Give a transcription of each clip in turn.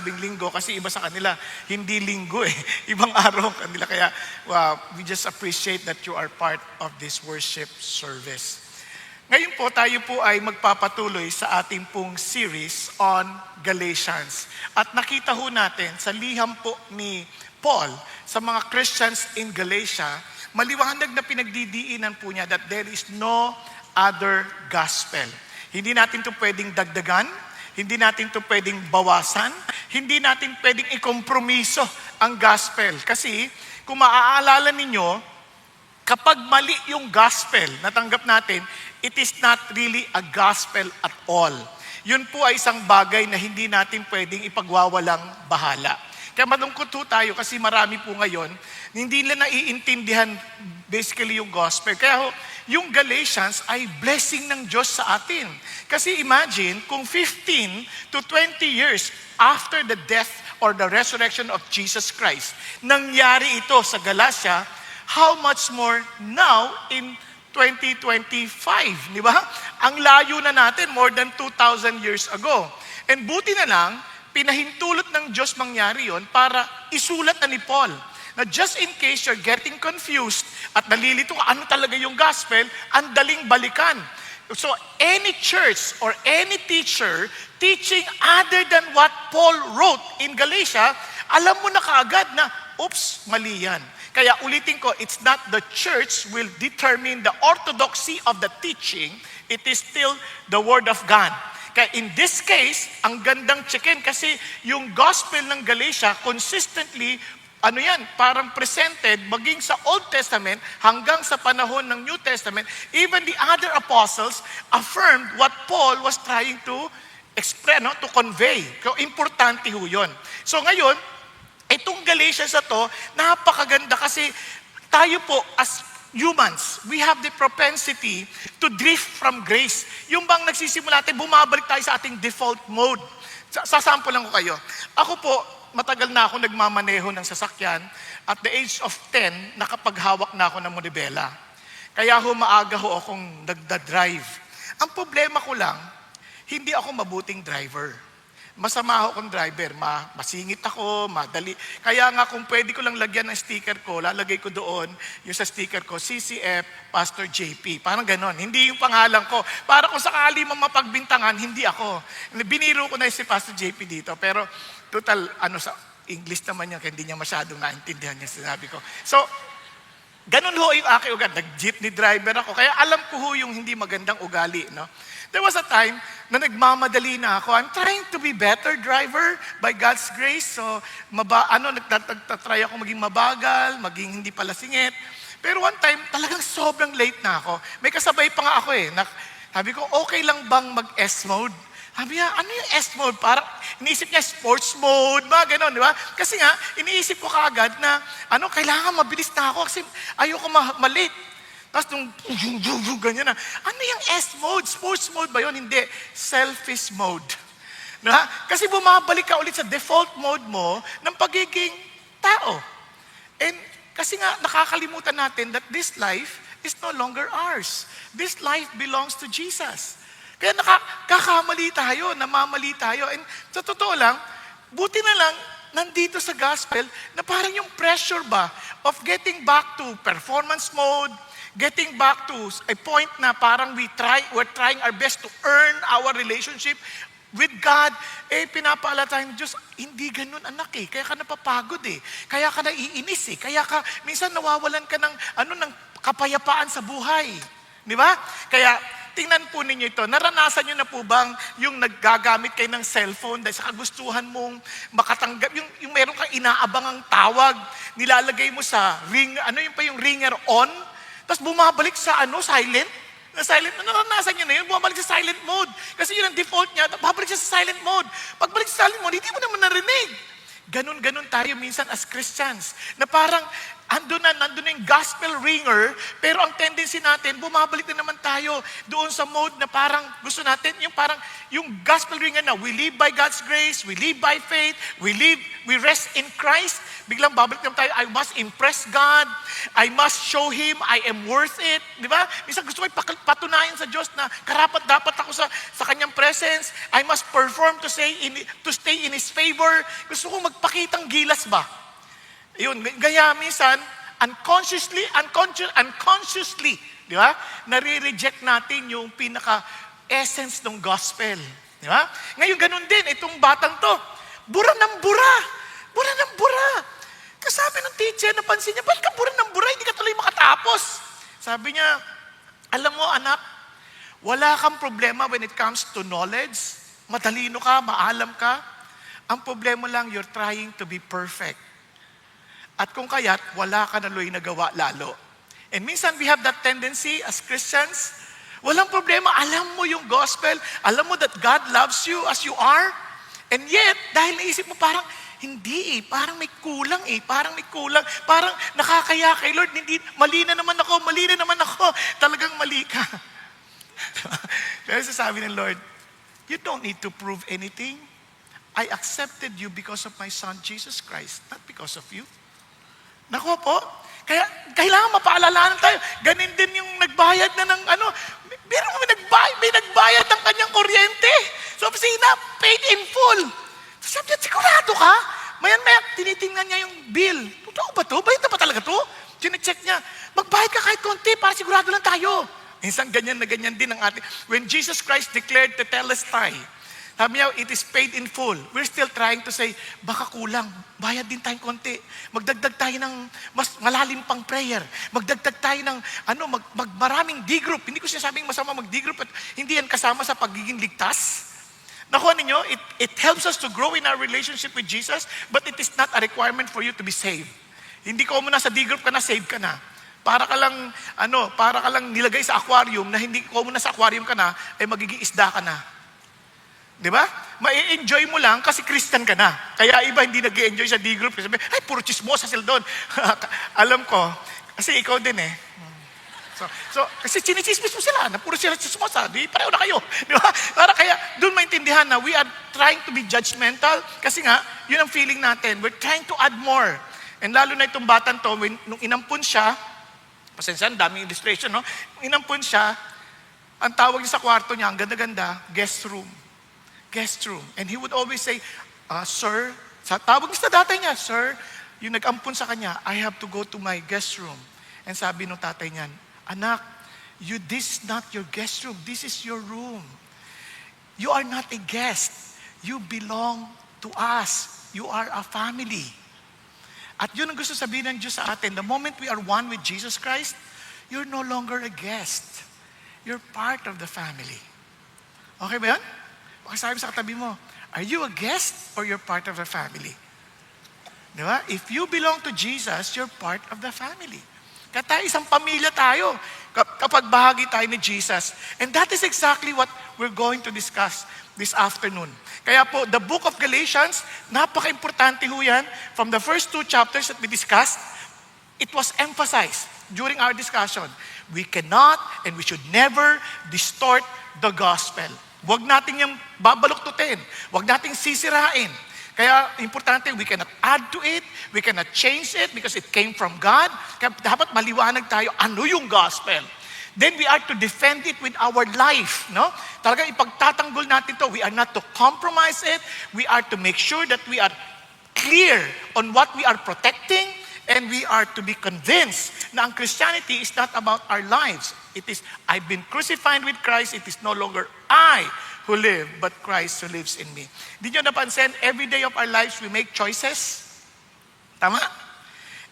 Linggo kasi iba sa kanila, hindi linggo eh. Ibang araw ang kanila. Kaya we just appreciate that you are part of this worship service. Ngayon po, tayo po ay magpapatuloy sa ating pong series on Galatians. At nakita ho natin sa liham po ni Paul sa mga Christians in Galatia, maliwanag na pinagdidiinan po niya that there is no other gospel. Hindi natin ito pwedeng dagdagan, hindi natin ito pwedeng bawasan, hindi natin pwedeng ikompromiso ang gospel. Kasi kung maaalala ninyo, kapag mali yung gospel na tanggap natin, it is not really a gospel at all. Yun po ay isang bagay na hindi natin pwedeng ipagwawalang bahala. Kaya malungkot po tayo kasi marami po ngayon, hindi nila naiintindihan basically yung gospel. Kaya yung Galatians ay blessing ng Diyos sa atin. Kasi imagine kung 15 to 20 years after the death or the resurrection of Jesus Christ, nangyari ito sa Galatia, how much more now in 2025, di ba? Ang layo na natin, more than 2,000 years ago. And buti na lang, pinahintulot ng Diyos mangyari yon para isulat na ni Paul. Na just in case you're getting confused at nalilito ka, ano talaga yung gospel, ang daling balikan. So any church or any teacher teaching other than what Paul wrote in Galatia, alam mo na kaagad na, oops, mali yan. Kaya ulitin ko, it's not the church will determine the orthodoxy of the teaching, it is still the Word of God. Kaya in this case, ang gandang checkin kasi yung gospel ng Galatia consistently, parang presented maging sa Old Testament hanggang sa panahon ng New Testament, even the other apostles affirmed what Paul was trying to express, to convey. So, importante ho yun. So ngayon, itong Galatians na to, napakaganda kasi tayo po as humans, we have the propensity to drift from grace. Yung bang nagsisimula tayo, bumabalik tayo sa ating default mode. Sasample lang ko kayo. Ako po, matagal na ako nagmamaneho ng sasakyan. At the age of 10, nakapaghawak na ako ng monobela. Kaya maaga akong nagda-drive. Ang problema ko lang, hindi ako mabuting driver. Masama akong driver, masingit ako, madali. Kaya nga kung pwede ko lang lagyan ng sticker ko, lalagay ko doon yung sa sticker ko, CCF Pastor JP. Parang ganon. Hindi yung pangalan ko. Para kung sakali mapagbintangan, hindi ako. Biniro ko na si Pastor JP dito. Pero total, sa English naman niya, kaya hindi niya masyadong naintindihan yung sinabi ko. So, ganun ho yung aking ugali. Nag-jeepney driver ako. Kaya alam ko ho yung hindi magandang ugali, no? There was a time na nagmamadali na ako. I'm trying to be better driver by God's grace. So, nagtatry ako maging mabagal, maging hindi pala singit. Pero one time, talagang sobrang late na ako. May kasabay pa nga ako eh. Sabi ko, okay lang bang mag-S mode? Sabi niya, ano yung S mode? Parang iniisip niya sports mode, mga ganon, di ba? Kasi nga, iniisip ko kaagad na, kailangan mabilis na ako kasi ayoko malate. Tapos nung ganyan na, ano yung S mode? Sports mode ba yun? Hindi. Selfish mode. Na? Kasi bumabalik ka ulit sa default mode mo ng pagiging tao. And kasi nga nakakalimutan natin that this life is no longer ours. This life belongs to Jesus. Kaya nakakamali tayo, namamali tayo. And sa totoo lang, buti na lang, nandito sa gospel na parang yung pressure ba of getting back to performance mode, getting back to a point na parang we're trying our best to earn our relationship with God, pinapaala tayo ng Diyos, hindi ganun anak kaya ka napapagod kaya ka naiinis kaya ka, minsan nawawalan ka ng kapayapaan sa buhay. Di ba? Kaya, tingnan po ninyo ito, naranasan nyo na po bang yung naggagamit kayo ng cellphone dahil sa kagustuhan mong makatanggap, yung meron kang inaabangang tawag, nilalagay mo sa ring, yung ringer on, tapos bumabalik sa silent. Naranasan nyo na yun, bumabalik sa silent mode. Kasi yun ang default niya, babalik siya sa silent mode. Pagbalik sa silent mode, hindi mo naman narinig. Ganon tayo minsan as Christians. Na parang, nandun na yung gospel ringer, pero ang tendency natin, bumabalik na naman tayo doon sa mode na parang gusto natin, yung gospel ringer na we live by God's grace, we live by faith, we rest in Christ. Biglang babalik naman tayo, I must impress God, I must show Him I am worth it. Di ba? Minsan gusto ko patunayan sa Diyos na karapat dapat ako sa Kanyang presence. I must perform to stay in His favor. Gusto ko magpakitang gilas ba? Yun, gaya minsan, unconsciously, di ba? Nare-reject natin yung pinaka-essence ng gospel. Di ba? Ngayon, ganun din, itong batang to, bura ng bura. Bura ng bura. Kasabi ng teacher, napansin niya, ba't ka bura ng bura? Hindi ka tuloy makatapos. Sabi niya, alam mo anak, wala kang problema when it comes to knowledge. Matalino ka, maalam ka. Ang problema lang, you're trying to be perfect. At kung kaya't, wala ka na nagawa lalo. And minsan we have that tendency as Christians, walang problema, alam mo yung gospel, alam mo that God loves you as you are, and yet, dahil naisip mo parang, hindi parang may kulang parang nakakaya kay Lord, mali na naman ako, talagang mali ka. Kaya sasabi ng Lord, you don't need to prove anything. I accepted you because of my Son, Jesus Christ, not because of you. Nako po, kaya kailangan mapaalalahan tayo. Ganin din yung nagbayad na ng pero may nagbayad ng kanyang kuryente. So, paid in full. So, sabi niya, sigurado ka? Mayan-maya, tinitingnan niya yung bill. Totoo ba to? Bayad na ba talaga to? Chine-check niya. Magbayad ka kahit konti para sigurado lang tayo. Minsan ganyan na ganyan din ang ating. When Jesus Christ declared tetelestai, sabi niya, it is paid in full. We're still trying to say, baka kulang. Bayad din tayong konti. Magdagdag tayo ng mas malalim pang prayer. Magdagdag tayo ng maraming D-group. Hindi ko sinasabing masama mag-D-group at hindi yan kasama sa pagiging ligtas. Nakuha ninyo, it helps us to grow in our relationship with Jesus, but it is not a requirement for you to be saved. Hindi ko muna sa D-group ka na, save ka na. Para ka lang nilagay sa aquarium na hindi ko muna sa aquarium ka na, ay magiging isda ka na. Di ba? Ma-enjoy mo lang kasi Christian ka na. Kaya iba hindi nag-enjoy sa D-group. Sabi, ay, puro chismosa sila doon. Alam ko, kasi ikaw din So, kasi chinichismis mo sila, na puro sila chismosa, di pareho na kayo. Di ba? Para kaya, doon maintindihan na we are trying to be judgmental kasi nga, yun ang feeling natin. We're trying to add more. And lalo na itong batan to, nung inampun siya, pasensya, daming illustration, no? Nung inampun siya, ang tawag niya sa kwarto niya, ang ganda-ganda, guest room. Guest room. And he would always say, sir, tawag niya sa tatay niya, sir, yung nag-ampun sa kanya, I have to go to my guest room. And sabi ng tatay niya, anak, this is not your guest room, this is your room. You are not a guest. You belong to us. You are a family. At yun ang gusto sabihin ng Diyos sa atin. The moment we are one with Jesus Christ, you're no longer a guest. You're part of the family. Okay ba yan? Sabi sa katabi mo, are you a guest or you're part of the family? Di ba? If you belong to Jesus, you're part of the family. Kaya tayo, isang pamilya tayo kapag bahagi tayo ni Jesus. And that is exactly what we're going to discuss this afternoon. Kaya po, the book of Galatians, napaka-importante ho yan. From the first 2 chapters that we discussed, it was emphasized during our discussion. We cannot and we should never distort the gospel. Huwag natin yung babaluktutin. Huwag natin sisirain. Kaya importante, we cannot add to it, we cannot change it because it came from God. Kaya dapat maliwanag tayo, ano yung gospel? Then we are to defend it with our life. No? Talagang ipagtatanggol natin to. We are not to compromise it. We are to make sure that we are clear on what we are protecting, and we are to be convinced na ang Christianity is not about our lives. It is, I've been crucified with Christ. It is no longer I who live, but Christ who lives in me. Di nyo napansin, every day of our lives, we make choices. Tama?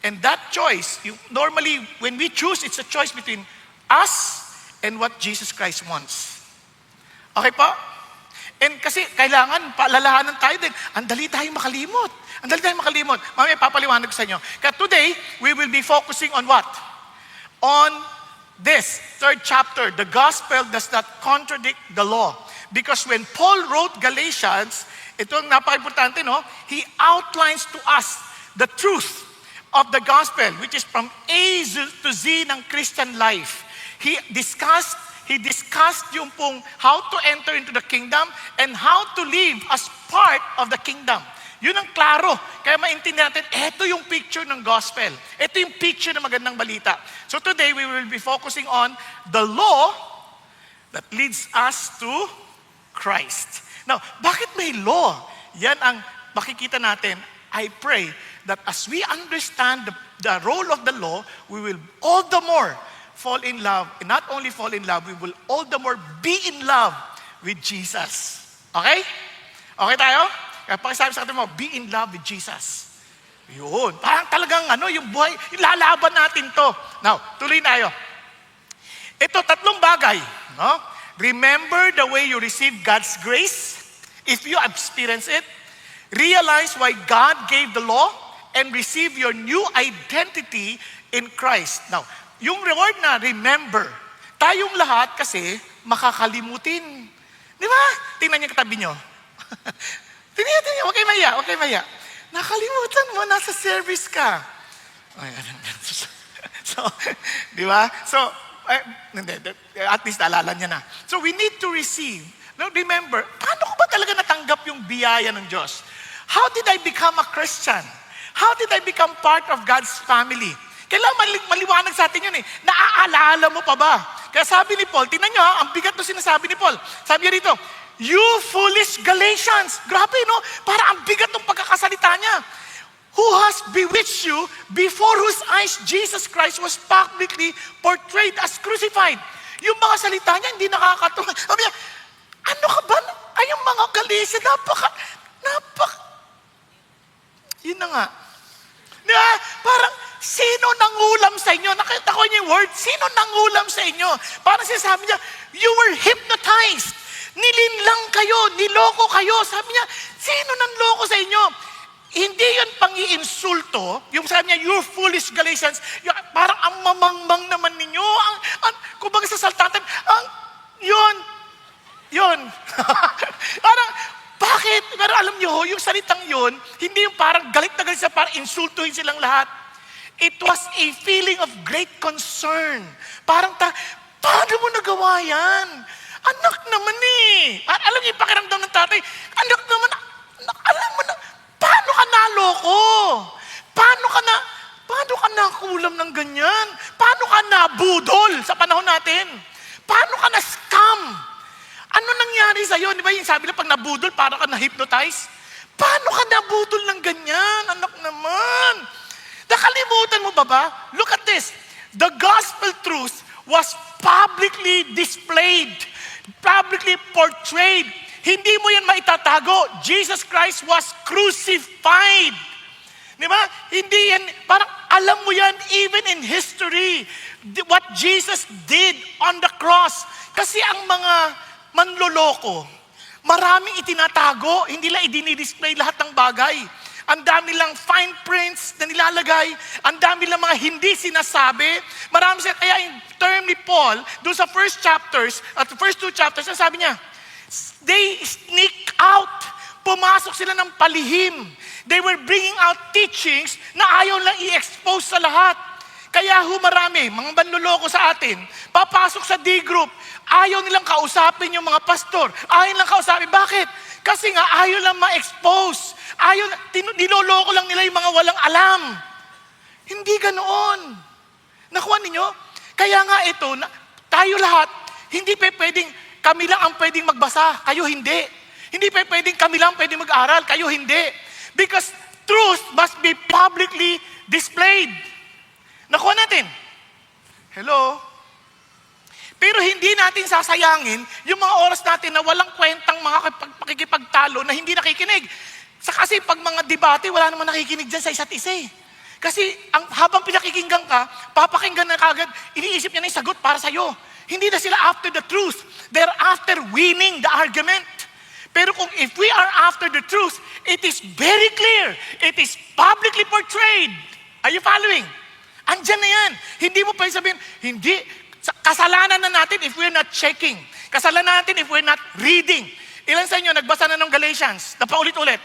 And that choice, normally, when we choose, it's a choice between us and what Jesus Christ wants. Okay po? And kasi kailangan, paalalahanan tayo din. Ang dali tayong makalimot. Mamaya papaliwanag ko sa inyo. Kaya today, we will be focusing on what? On this, 3rd chapter. The gospel does not contradict the law. Because when Paul wrote Galatians, ito ang napaka-importante, no? He outlines to us the truth of the gospel, which is from A to Z ng Christian life. He discussed yung pong how to enter into the kingdom and how to live as part of the kingdom. Yun ang klaro. Kaya maintindihan natin, ito yung picture ng gospel. Ito yung picture ng magandang balita. So today, we will be focusing on the law that leads us to Christ. Now, bakit may law? Yan ang makikita natin. I pray that as we understand the role of the law, we will all the more fall in love. And not only fall in love, we will all the more be in love with Jesus. Okay? Okay tayo? Kaya pakisabi sa atin mo, be in love with Jesus. Yun. Parang talagang yung buhay, ilalaban natin to. Now, tuloy tayo. Ito, tatlong bagay. No? Remember the way you receive God's grace. If you experience it, realize why God gave the law and receive your new identity in Christ. Now, yung reward na remember, tayong lahat kasi makakalimutin. Di ba? Tingnan niyo katabi niyo. Tingnan niyo, okay maya. Nakalimutan mo, nasa service ka. So, di ba? So, at least naalala niya na. So, we need to receive. Now, remember, paano ko ba talaga natanggap yung biyaya ng Diyos? How did I become a Christian? How did I become part of God's family? Kailangan maliwanag sa atin yun eh. Naaalala mo pa ba? Kaya sabi ni Paul, tingnan nyo ang bigat na sinasabi ni Paul. Sabi niya rito, you foolish Galatians. Grabe, no? Para ang bigat ng pagkakasalita niya. Who has bewitched you before whose eyes Jesus Christ was publicly portrayed as crucified. Yung mga salita niya, hindi nakakatuwa. Sabi niya, ano ka ba? Ay, yung mga Galatians, yun na nga. Diba? Parang, sino nangulam sa inyo? Nakita ko niyo yung word, sino nangulam sa inyo? Parang sinasabi niya, you were hypnotized. Nilinlang kayo, niloko kayo. Sabi niya, sino nanloko sa inyo? Hindi yun pang-iinsulto. Yung sabi niya, you foolish Galatians, parang ang mamangmang naman ninyo. Kumbaga sa saltatan, yun. Parang, bakit? Pero alam niyo, yung salitang yun, hindi yung parang galit na galit sa parang insultuhin silang lahat. It was a feeling of great concern. Parang, paano mo nagawa yan? Anak naman eh. Alam niyo yung pakiramdam ng tatay, anak naman, alam mo na, paano ka naloko? Paano ka nakulam ng ganyan? Paano ka nabudol sa panahon natin? Paano ka na-scam? Ano nangyari sa'yo? Di ba yung sabi na pag nabudol, parang ka na-hypnotize? Paano ka nabudol ng ganyan? Anak naman. Nakalimutan mo ba? Look at this. The gospel truth was publicly displayed, publicly portrayed. Hindi mo yan maitatago. Jesus Christ was crucified. Di ba? Hindi yan, parang alam mo yan even in history, what Jesus did on the cross. Kasi ang mga manloloko, maraming itinatago, hindi lang idinidisplay lahat ng bagay. Ang dami lang fine prints na nilalagay, ang dami lang mga hindi sinasabi. Marami siya, kaya yung term ni Paul, doon sa first two chapters, sabi niya, they sneak out. Pumasok sila ng palihim. They were bringing out teachings na ayaw lang i-expose sa lahat. Kaya marami, mga manloloko sa atin, papasok sa D-group, ayaw nilang kausapin yung mga pastor. Ayaw nilang kausapin. Bakit? Kasi nga ayaw lang ma-expose. Niloloko lang nila yung mga walang alam. Hindi ganoon. Nakuha ninyo? Kaya nga ito, tayo lahat, hindi pwedeng kami lang ang pwedeng magbasa, kayo hindi. Hindi pwedeng kami lang pwedeng mag-aral, kayo hindi. Because truth must be publicly displayed. Nakuha natin. Hello? Pero hindi natin sasayangin yung mga oras natin na walang kwentang mga pakikipagtalo na hindi nakikinig. Kasi pag mga debate, wala naman nakikinig dyan sa isa't isa eh. Kasi habang pinakikinggan ka, papakinggan na kagad, iniisip niya na yung sagot para sa'yo. Hindi na sila after the truth. They're after winning the argument. Pero if we are after the truth, it is very clear. It is publicly portrayed. Are you following? Andyan na yan. Hindi mo pwede sabihin, hindi. Kasalanan na natin if we're not checking. Kasalanan natin if we're not reading. Ilan sa inyo nagbasa na ng Galatians? Na paulit-ulit.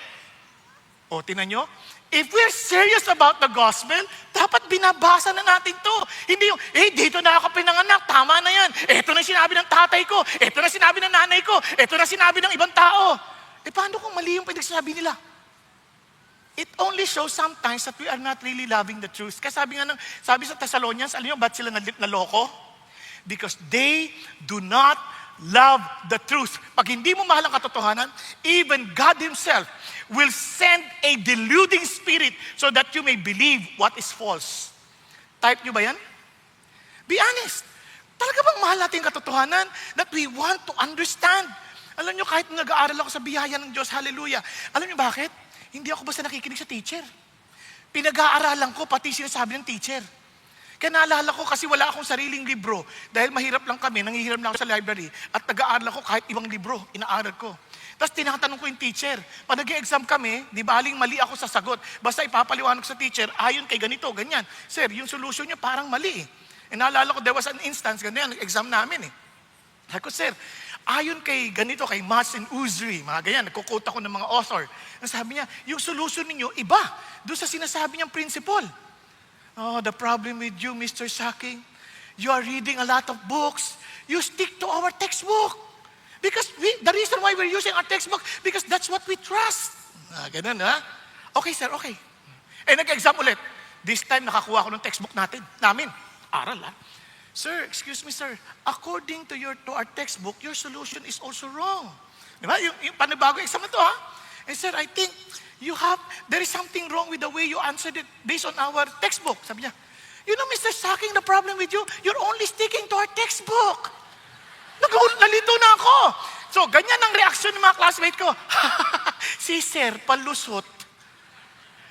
O, tinan nyo, if we're serious about the gospel, dapat binabasa na natin to. Hindi yung, dito na ako pinanganak, tama na yan. Ito na sinabi ng tatay ko, ito na sinabi ng nanay ko, ito na sinabi ng ibang tao. Paano kung mali yung pinagsasabi nila? It only shows sometimes that we are not really loving the truth. Kaya sabi sa Thessalonians, alam nyo, ba't sila naloko? Because they do not love the truth. Pag hindi mo mahal ang katotohanan, even God Himself will send a deluding spirit so that you may believe what is false. Type nyo ba yan? Be honest. Talaga bang mahal natin ang katotohanan that we want to understand? Alam nyo, kahit nag-aaral ako sa biyaya ng Diyos, hallelujah. Alam nyo bakit? Hindi ako basta nakikinig sa teacher. Pinag-aaralan ko pati sinasabi ng teacher. Kaya naalala ko kasi wala akong sariling libro. Dahil mahirap lang kami, nangihiram lang ako sa library. At nag-aaral ako kahit ibang libro, inaaral ko. Tapos tinatanong ko yung teacher. Pag nag-exam kami, di ba aling mali ako sa sagot. Basta ipapaliwanag sa teacher, ayon kay ganito, ganyan. Sir, yung solution niyo parang mali eh. Naalala ko, there was an instance, ganyan, exam namin eh. Sabi ko, sir, ayon kay ganito, kay Mas and Uzri, mga ganyan, nagkukota ko ng mga author. Sabi niya, yung solution ninyo, iba. Doon sa sinasabi niyang principle. Oh, the problem with you, Mr. Saking, you are reading a lot of books. You stick to our textbook. Because the reason why we're using our textbook, because that's what we trust. Ganun, ha? Okay, sir, okay. Nag-exam ulit. This time, nakakuha ko ng textbook namin. Aral, ha? Sir, excuse me, sir. According to our textbook, your solution is also wrong. Di ba? Yung panibago exam na to, ha? Sir, I think there is something wrong with the way you answered it based on our textbook. Sabi niya, you know, Mr. Saking, the problem with you, you're only sticking to our textbook. Nalito na ako. So, ganyan ang reaksyon ng mga classmate ko. Si sir, palusot.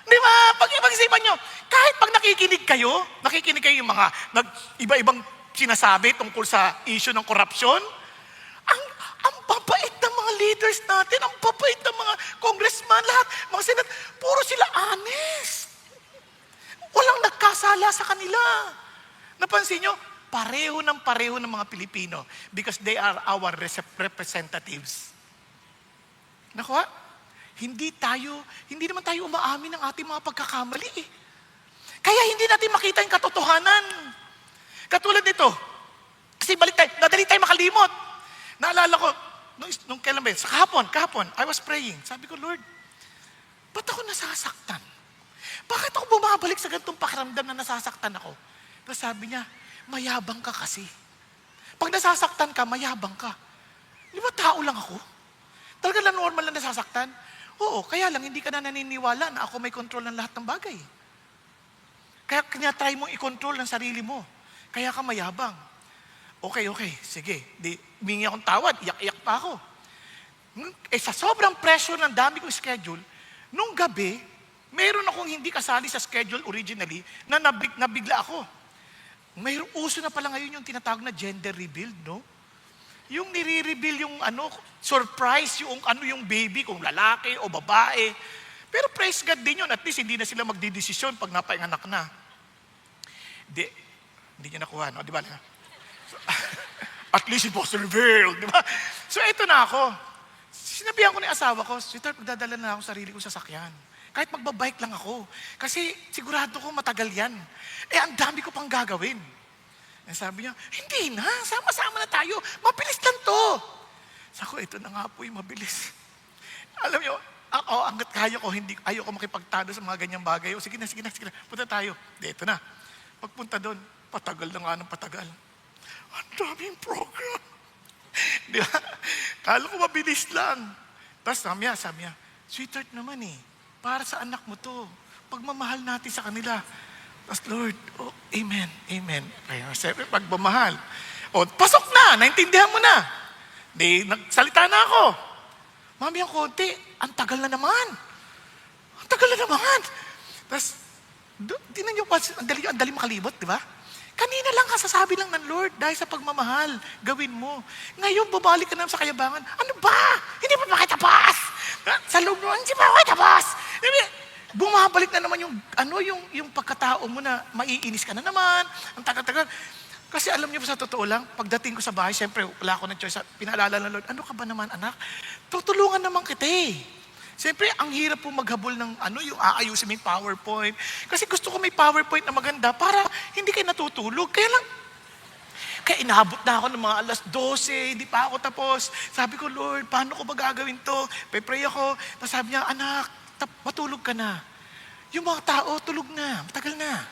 Di ba? Pag-isipan nyo, kahit pag nakikinig kayo yung mga iba-ibang sinasabi tungkol sa issue ng korupsyon, ang babait ng mga leaders natin, ang babait ng mga congressman, lahat, mga senat, puro sila honest. Walang nagkasala sa kanila. Napansin nyo, pareho ng mga Pilipino because they are our representatives. Nakuha? Hindi naman tayo umaamin ng ating mga pagkakamali eh. Kaya hindi natin makita yung katotohanan. Katulad nito, kasi madali tayo makalimot. Naalala ko, nung kailan ba yun? Sa kahapon, I was praying. Sabi ko, Lord, ba't ako nasasaktan? Bakit ako bumabalik sa ganitong pakiramdam na nasasaktan ako? Tapos sabi niya, mayabang ka kasi. Pag nasasaktan ka, mayabang ka. Di ba tao lang ako? Talaga lang normal na nasasaktan? Oo, kaya lang hindi ka na naniniwala na ako may control ng lahat ng bagay. Kaya try mong i-control ng sarili mo. Kaya ka mayabang. Okay, sige. Humingi akong tawad, iyak-iyak pa ako. Sa sobrang pressure ng dami kong schedule, nung gabi, mayroon akong hindi kasali sa schedule originally na nabigla ako. Mayroong uso na pala ngayon yung tinatawag na gender reveal, no? Yung nire-reveal yung surprise yung baby, kung lalaki o babae. Pero praise God din yun, at least hindi na sila magdidesisyon pag napainganak na. Hindi niya nakuha, no? Di ba? So, at least it was revealed, di ba? So ito na ako. Sinabihan ko ni asawa ko, sweetheart, magdadala na ako sarili ko sa sasakyan. Kahit magbabike lang ako. Kasi sigurado ko matagal yan. Ang dami ko pang gagawin. Sabi niya, hindi na, sama-sama na tayo. Mabilis lang to. Sabi ko, ito na nga po yung mabilis. Alam niyo, ako, hanggat kaya ko, ayaw ko makipagtalo sa mga ganyang bagay. Sige na, punta tayo. Ito na. Pagpunta doon, patagal na nga ng patagal. Ang daming program. Di ba? Kala ko mabilis lang. Tapos sabi niya, sweetheart naman eh. Para sa anak mo to. Pagmamahal natin sa kanila. Tapos Lord, amen. Kaya siyempre, pagmamahal. Pasok na, naintindihan mo na. Nagsalita na ako. Mami, ang konti, ang tagal na naman. Tapos, tinan niyo pa, ang dali makalibot, di ba? Kanina lang kasasabi lang ng Lord, dahil sa pagmamahal, gawin mo. Ngayon, babalik ka naman sa kayabangan. Ano ba? Hindi pa makitapos. Sa loob mo, hindi pa makitapos. Bumabalik na naman yung pagkatao mo na maiinis ka na naman, ang tagal-tagal. Kasi alam niyo sa totoo lang, pagdating ko sa bahay, siyempre wala ako ng choice. Pinaalala ng Lord, ano ka ba naman anak? Tutulungan naman kita eh. Siyempre, ang hirap po maghabol ng yung aayusin mo yung PowerPoint. Kasi gusto ko may PowerPoint na maganda para hindi kayo natutulog. Kaya inaabot na ako ng mga 12:00, hindi pa ako tapos. Sabi ko, Lord, paano ko ba gagawin to? Pray ako. Tapos sabi niya, anak, matulog ka na. Yung mga tao, tulog na. Matagal na.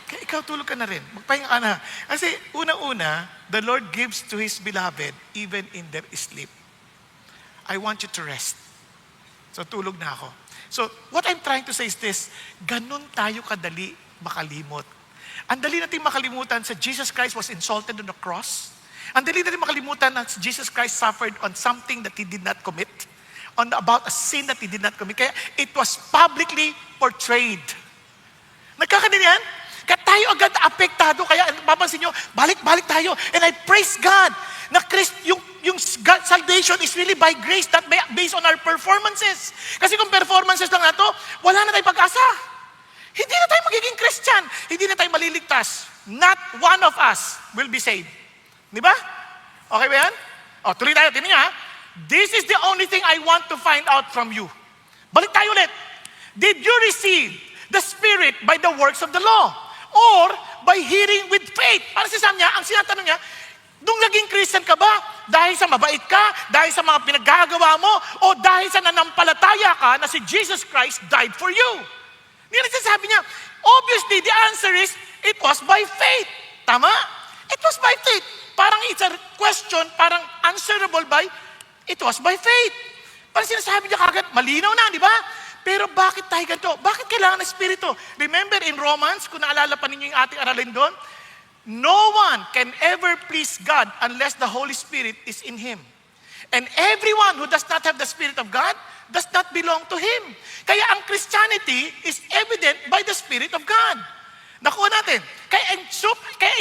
Kaya ikaw tulog ka na rin. Magpahinga ka na. Kasi una-una, the Lord gives to His beloved even in their sleep. I want you to rest. So tulog na ako. So what I'm trying to say is this, ganun tayo kadali makalimot. Ang dali natin makalimutan sa Jesus Christ was insulted on the cross. Ang dali natin makalimutan na Jesus Christ suffered on something that He did not commit. About a sin that He did not commit. Kaya it was publicly portrayed. Nagkakadiyan? Kaya tayo agad apektado. Kaya papansin nyo, balik-balik tayo. And I praise God na yung God salvation is really by grace, not based on our performances. Kasi kung performances lang nato, wala na tayong pag-asa. Hindi na tayo magiging Christian. Hindi na tayo maliligtas. Not one of us will be saved. Di ba? Okay ba yan? O, tuloy tayo. Tingnan niya. This is the only thing I want to find out from you. Balik tayo ulit. Did you receive the Spirit by the works of the law? Or by hearing with faith? Para sa niya, ang sinatanong niya, nung naging Christian ka ba, dahil sa mabait ka, dahil sa mga pinaggagawa mo, o dahil sa nanampalataya ka na si Jesus Christ died for you? Hindi na sabi niya, obviously the answer is, it was by faith. Tama? It was by faith. Parang it's a question, parang answerable by, it was by faith. Parang sinasabi niya kagad, malinaw na, di ba? Pero bakit tayo ganito? Bakit kailangan ng Espiritu? Remember in Romans, kung naalala pa ninyo yung ating aralin doon, no one can ever please God unless the Holy Spirit is in him. And everyone who does not have the Spirit of God does not belong to Him. Kaya ang Christianity is evident by the Spirit of God. Nakuha natin. Kaya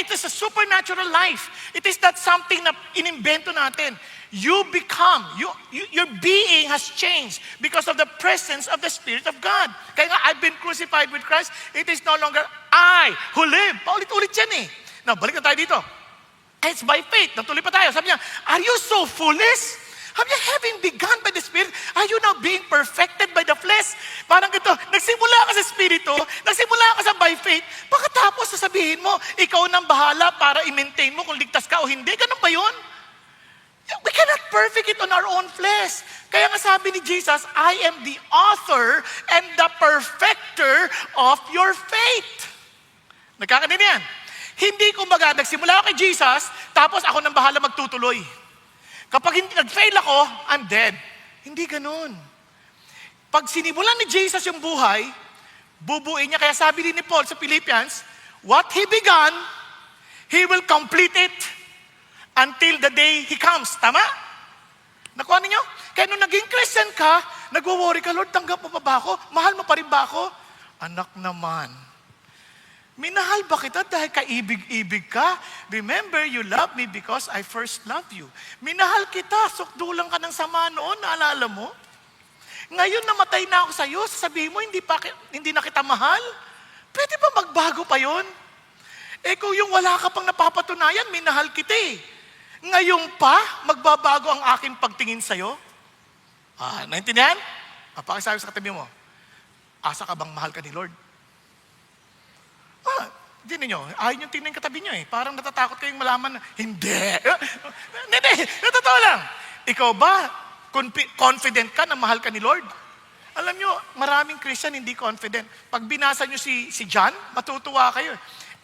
it is a supernatural life. It is not something na inimbento natin. You become, your being has changed because of the presence of the Spirit of God. Kaya nga, I've been crucified with Christ. It is no longer I who live. Paulit-ulit yan eh. Now, balik na tayo dito. It's by faith. Natuloy pa tayo. Sabi niya, are you so foolish? Have you having begun by the Spirit, are you now being perfected by the flesh? Parang ganito, nagsimula ka sa Espiritu, nagsimula ka sa by faith, pagkatapos sasabihin mo, ikaw nang bahala para i-maintain mo kung ligtas ka o hindi. Ganun ba yun? We cannot perfect it on our own flesh. Kaya nga sabi ni Jesus, I am the author and the perfecter of your faith. Nagkakanin yan. Hindi kumbaga, nagsimula ako kay Jesus, tapos ako nang bahala magtutuloy. Kapag hindi nag-fail ako, I'm dead. Hindi ganun. Pag sinimulan ni Jesus yung buhay, bubuin niya. Kaya sabi din ni Paul sa Philippians, what He began, He will complete it until the day He comes. Tama? Nakuha ninyo? Kaya nung naging Christian ka, nagwo-worry ka, Lord, tanggap mo pa ba ako? Mahal mo pa rin ba ako? Anak naman. Minahal ba kita dahil kaibig-ibig ka? Remember, you love me because I first loved you. Minahal kita, sukdulang ka ng sama noon, naalala mo? Ngayon namatay na ako sa iyo, sasabihin mo, hindi na kita mahal? Pwede ba magbago pa yon? Kung yung wala ka pang napapatunayan, minahal kita eh. Ngayon pa, magbabago ang aking pagtingin sa iyo? Naintindihan? Pakisabi sa katabi mo, asa ka bang mahal ka ni Lord? Hindi ninyo. Ayaw yung tingnan yung katabi nyo eh. Parang natatakot kayong malaman na, hindi. Hindi. Natotoo lang. Ikaw ba, confident ka na mahal ka ni Lord? Alam nyo, maraming Christian hindi confident. Pag binasa nyo si John, matutuwa kayo.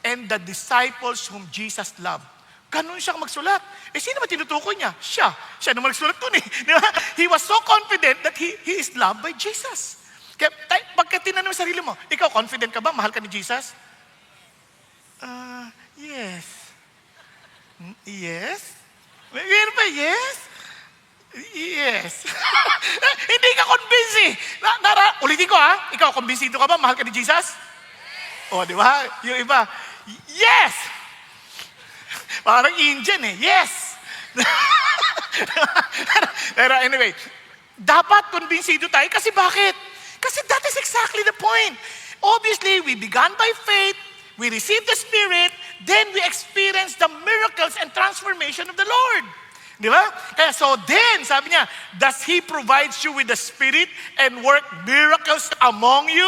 And the disciples whom Jesus loved. Ganun siya magsulat. Sino ba tinutukoy niya? Siya. Siya naman nagsulat dun eh. Di ba? He was so confident that he is loved by Jesus. Kaya pagka tinanong sa sarili mo, ikaw confident ka ba? Mahal ka ni Jesus? Yes. Yes? Meron ba yes? Yes. Hindi ka convinced eh. Ulitin ko ha. Ikaw, kumbinsido ka ba? Mahal ka ni Jesus? O, di ba? Yung iba, yes! Parang Indian eh. Yes! Pero anyway, dapat kumbinsido tayo kasi bakit? Kasi that is exactly the point. Obviously, we began by faith, we received the Spirit, then we experience the miracles and transformation of the Lord. Di ba? Kaya so then, sabi niya, does He provides you with the Spirit and work miracles among you?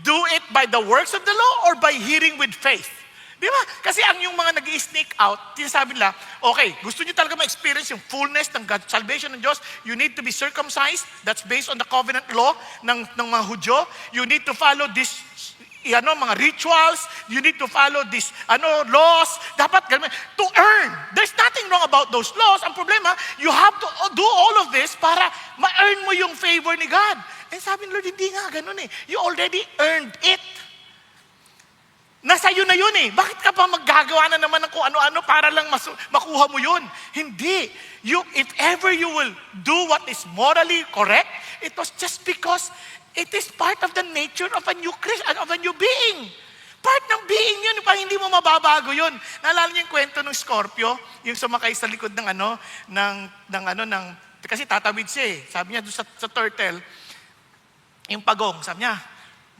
Do it by the works of the law or by hearing with faith? Di ba? Kasi ang yung mga nag-i-sneak out, sinasabi nila, okay, gusto niyo talaga ma-experience yung fullness ng God, salvation ng Diyos, you need to be circumcised. That's based on the covenant law ng mga Hudyo. You need to follow this mga rituals, you need to follow these laws, dapat ganun, to earn. There's nothing wrong about those laws. Ang problema, you have to do all of this para ma-earn mo yung favor ni God. And sabi ni Lord, hindi nga ganun eh. You already earned it. Nasa iyo na yun eh. Bakit ka pa maggagawa na naman ng kung ano-ano para lang makuha mo yun? Hindi. If ever you will do what is morally correct, it was just because it is part of the nature of a new being. Part ng being yun, pa hindi mo mababago yun. Naalala niyo yung kwento ng Scorpio, yung sumakay sa likod ng kasi tatawid siya eh. Sabi niya doon sa turtle, yung pagong, sabi niya,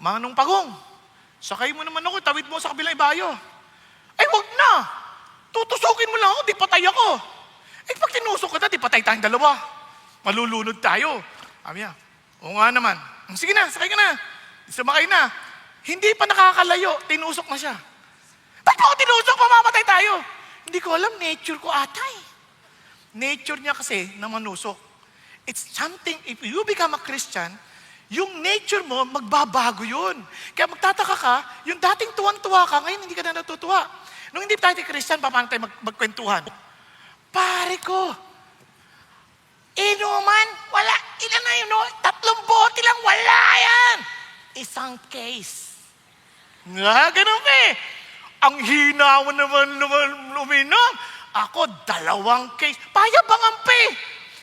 Manong Pagong, sakay mo naman ako, tawid mo sa kabilang ibayo. Ay, wag na. Tutusukin mo lang ako, di patay ako. Eh, pag tinusok ka na, di patay tayong dalawa. Malulunod tayo. Sabi niya, oo nga naman. Sige na, sakay ka na. Sumakay na. Hindi pa nakakalayo, tinusok na siya. Ba't mo ako tinusok? Mamamatay tayo. Hindi ko alam, nature ko atay. Nature niya kasi na manusok. It's something, if you become a Christian, yung nature mo, magbabago yun. Kaya magtataka ka, yung dating tuwang-tuwa ka, ngayon hindi ka na natutuwa. Nung hindi tayo Christian, paano tayo magkwentuhan? Pare ko, inuman, wala. Ilan na yun, no? 3 bote lang, wala yan. Isang case. Nga, ganun eh. Ang hina mo naman uminom. Ako, 2 case. Payabangan pa eh.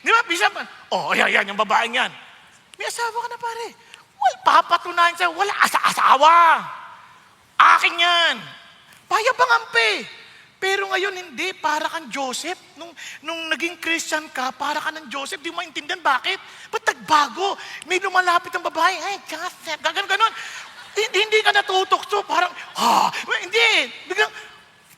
Di ba? Bisa pa. Oh, yan, yung babaeng yan. May asawa ka na pare. Well, papatunayan sa'yo, wala asawa. Akin yan. Payabangan pa eh. Pero ngayon hindi, para kang Joseph. Nung naging Christian ka, para ka ng Joseph, di mo maintindihan bakit? Ba't nagbago? May lumalapit ang babae, ay, Joseph, ganon. Hindi ka natutokso, parang, hindi. Biglang,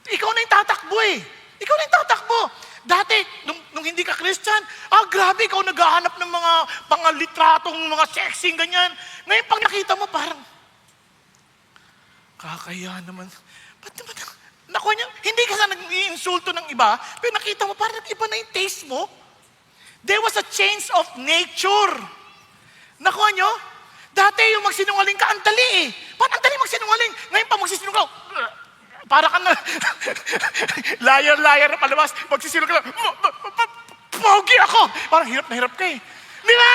ikaw na yung tatakbo eh. Ikaw na yung tatakbo. Dati, nung hindi ka Christian, grabe, ikaw naghahanap ng mga pangalitratong, mga sexing, ganyan. Ngayon, pag nakita mo, parang, kakaya naman. Ba't naman, nakuha niya, hindi ka sana nag-iinsulto ng iba, pero nakita mo, parang iba na yung taste mo. There was a change of nature. Nakuha niyo? Dati yung magsinungaling ka, ang dali eh. Parang ang dali magsinungaling. Ngayon pa magsisinungaling ka, para ka na, liar na palabas, magsisinungaling ka, pogi ako. Parang hirap na hirap ka eh. Di ba?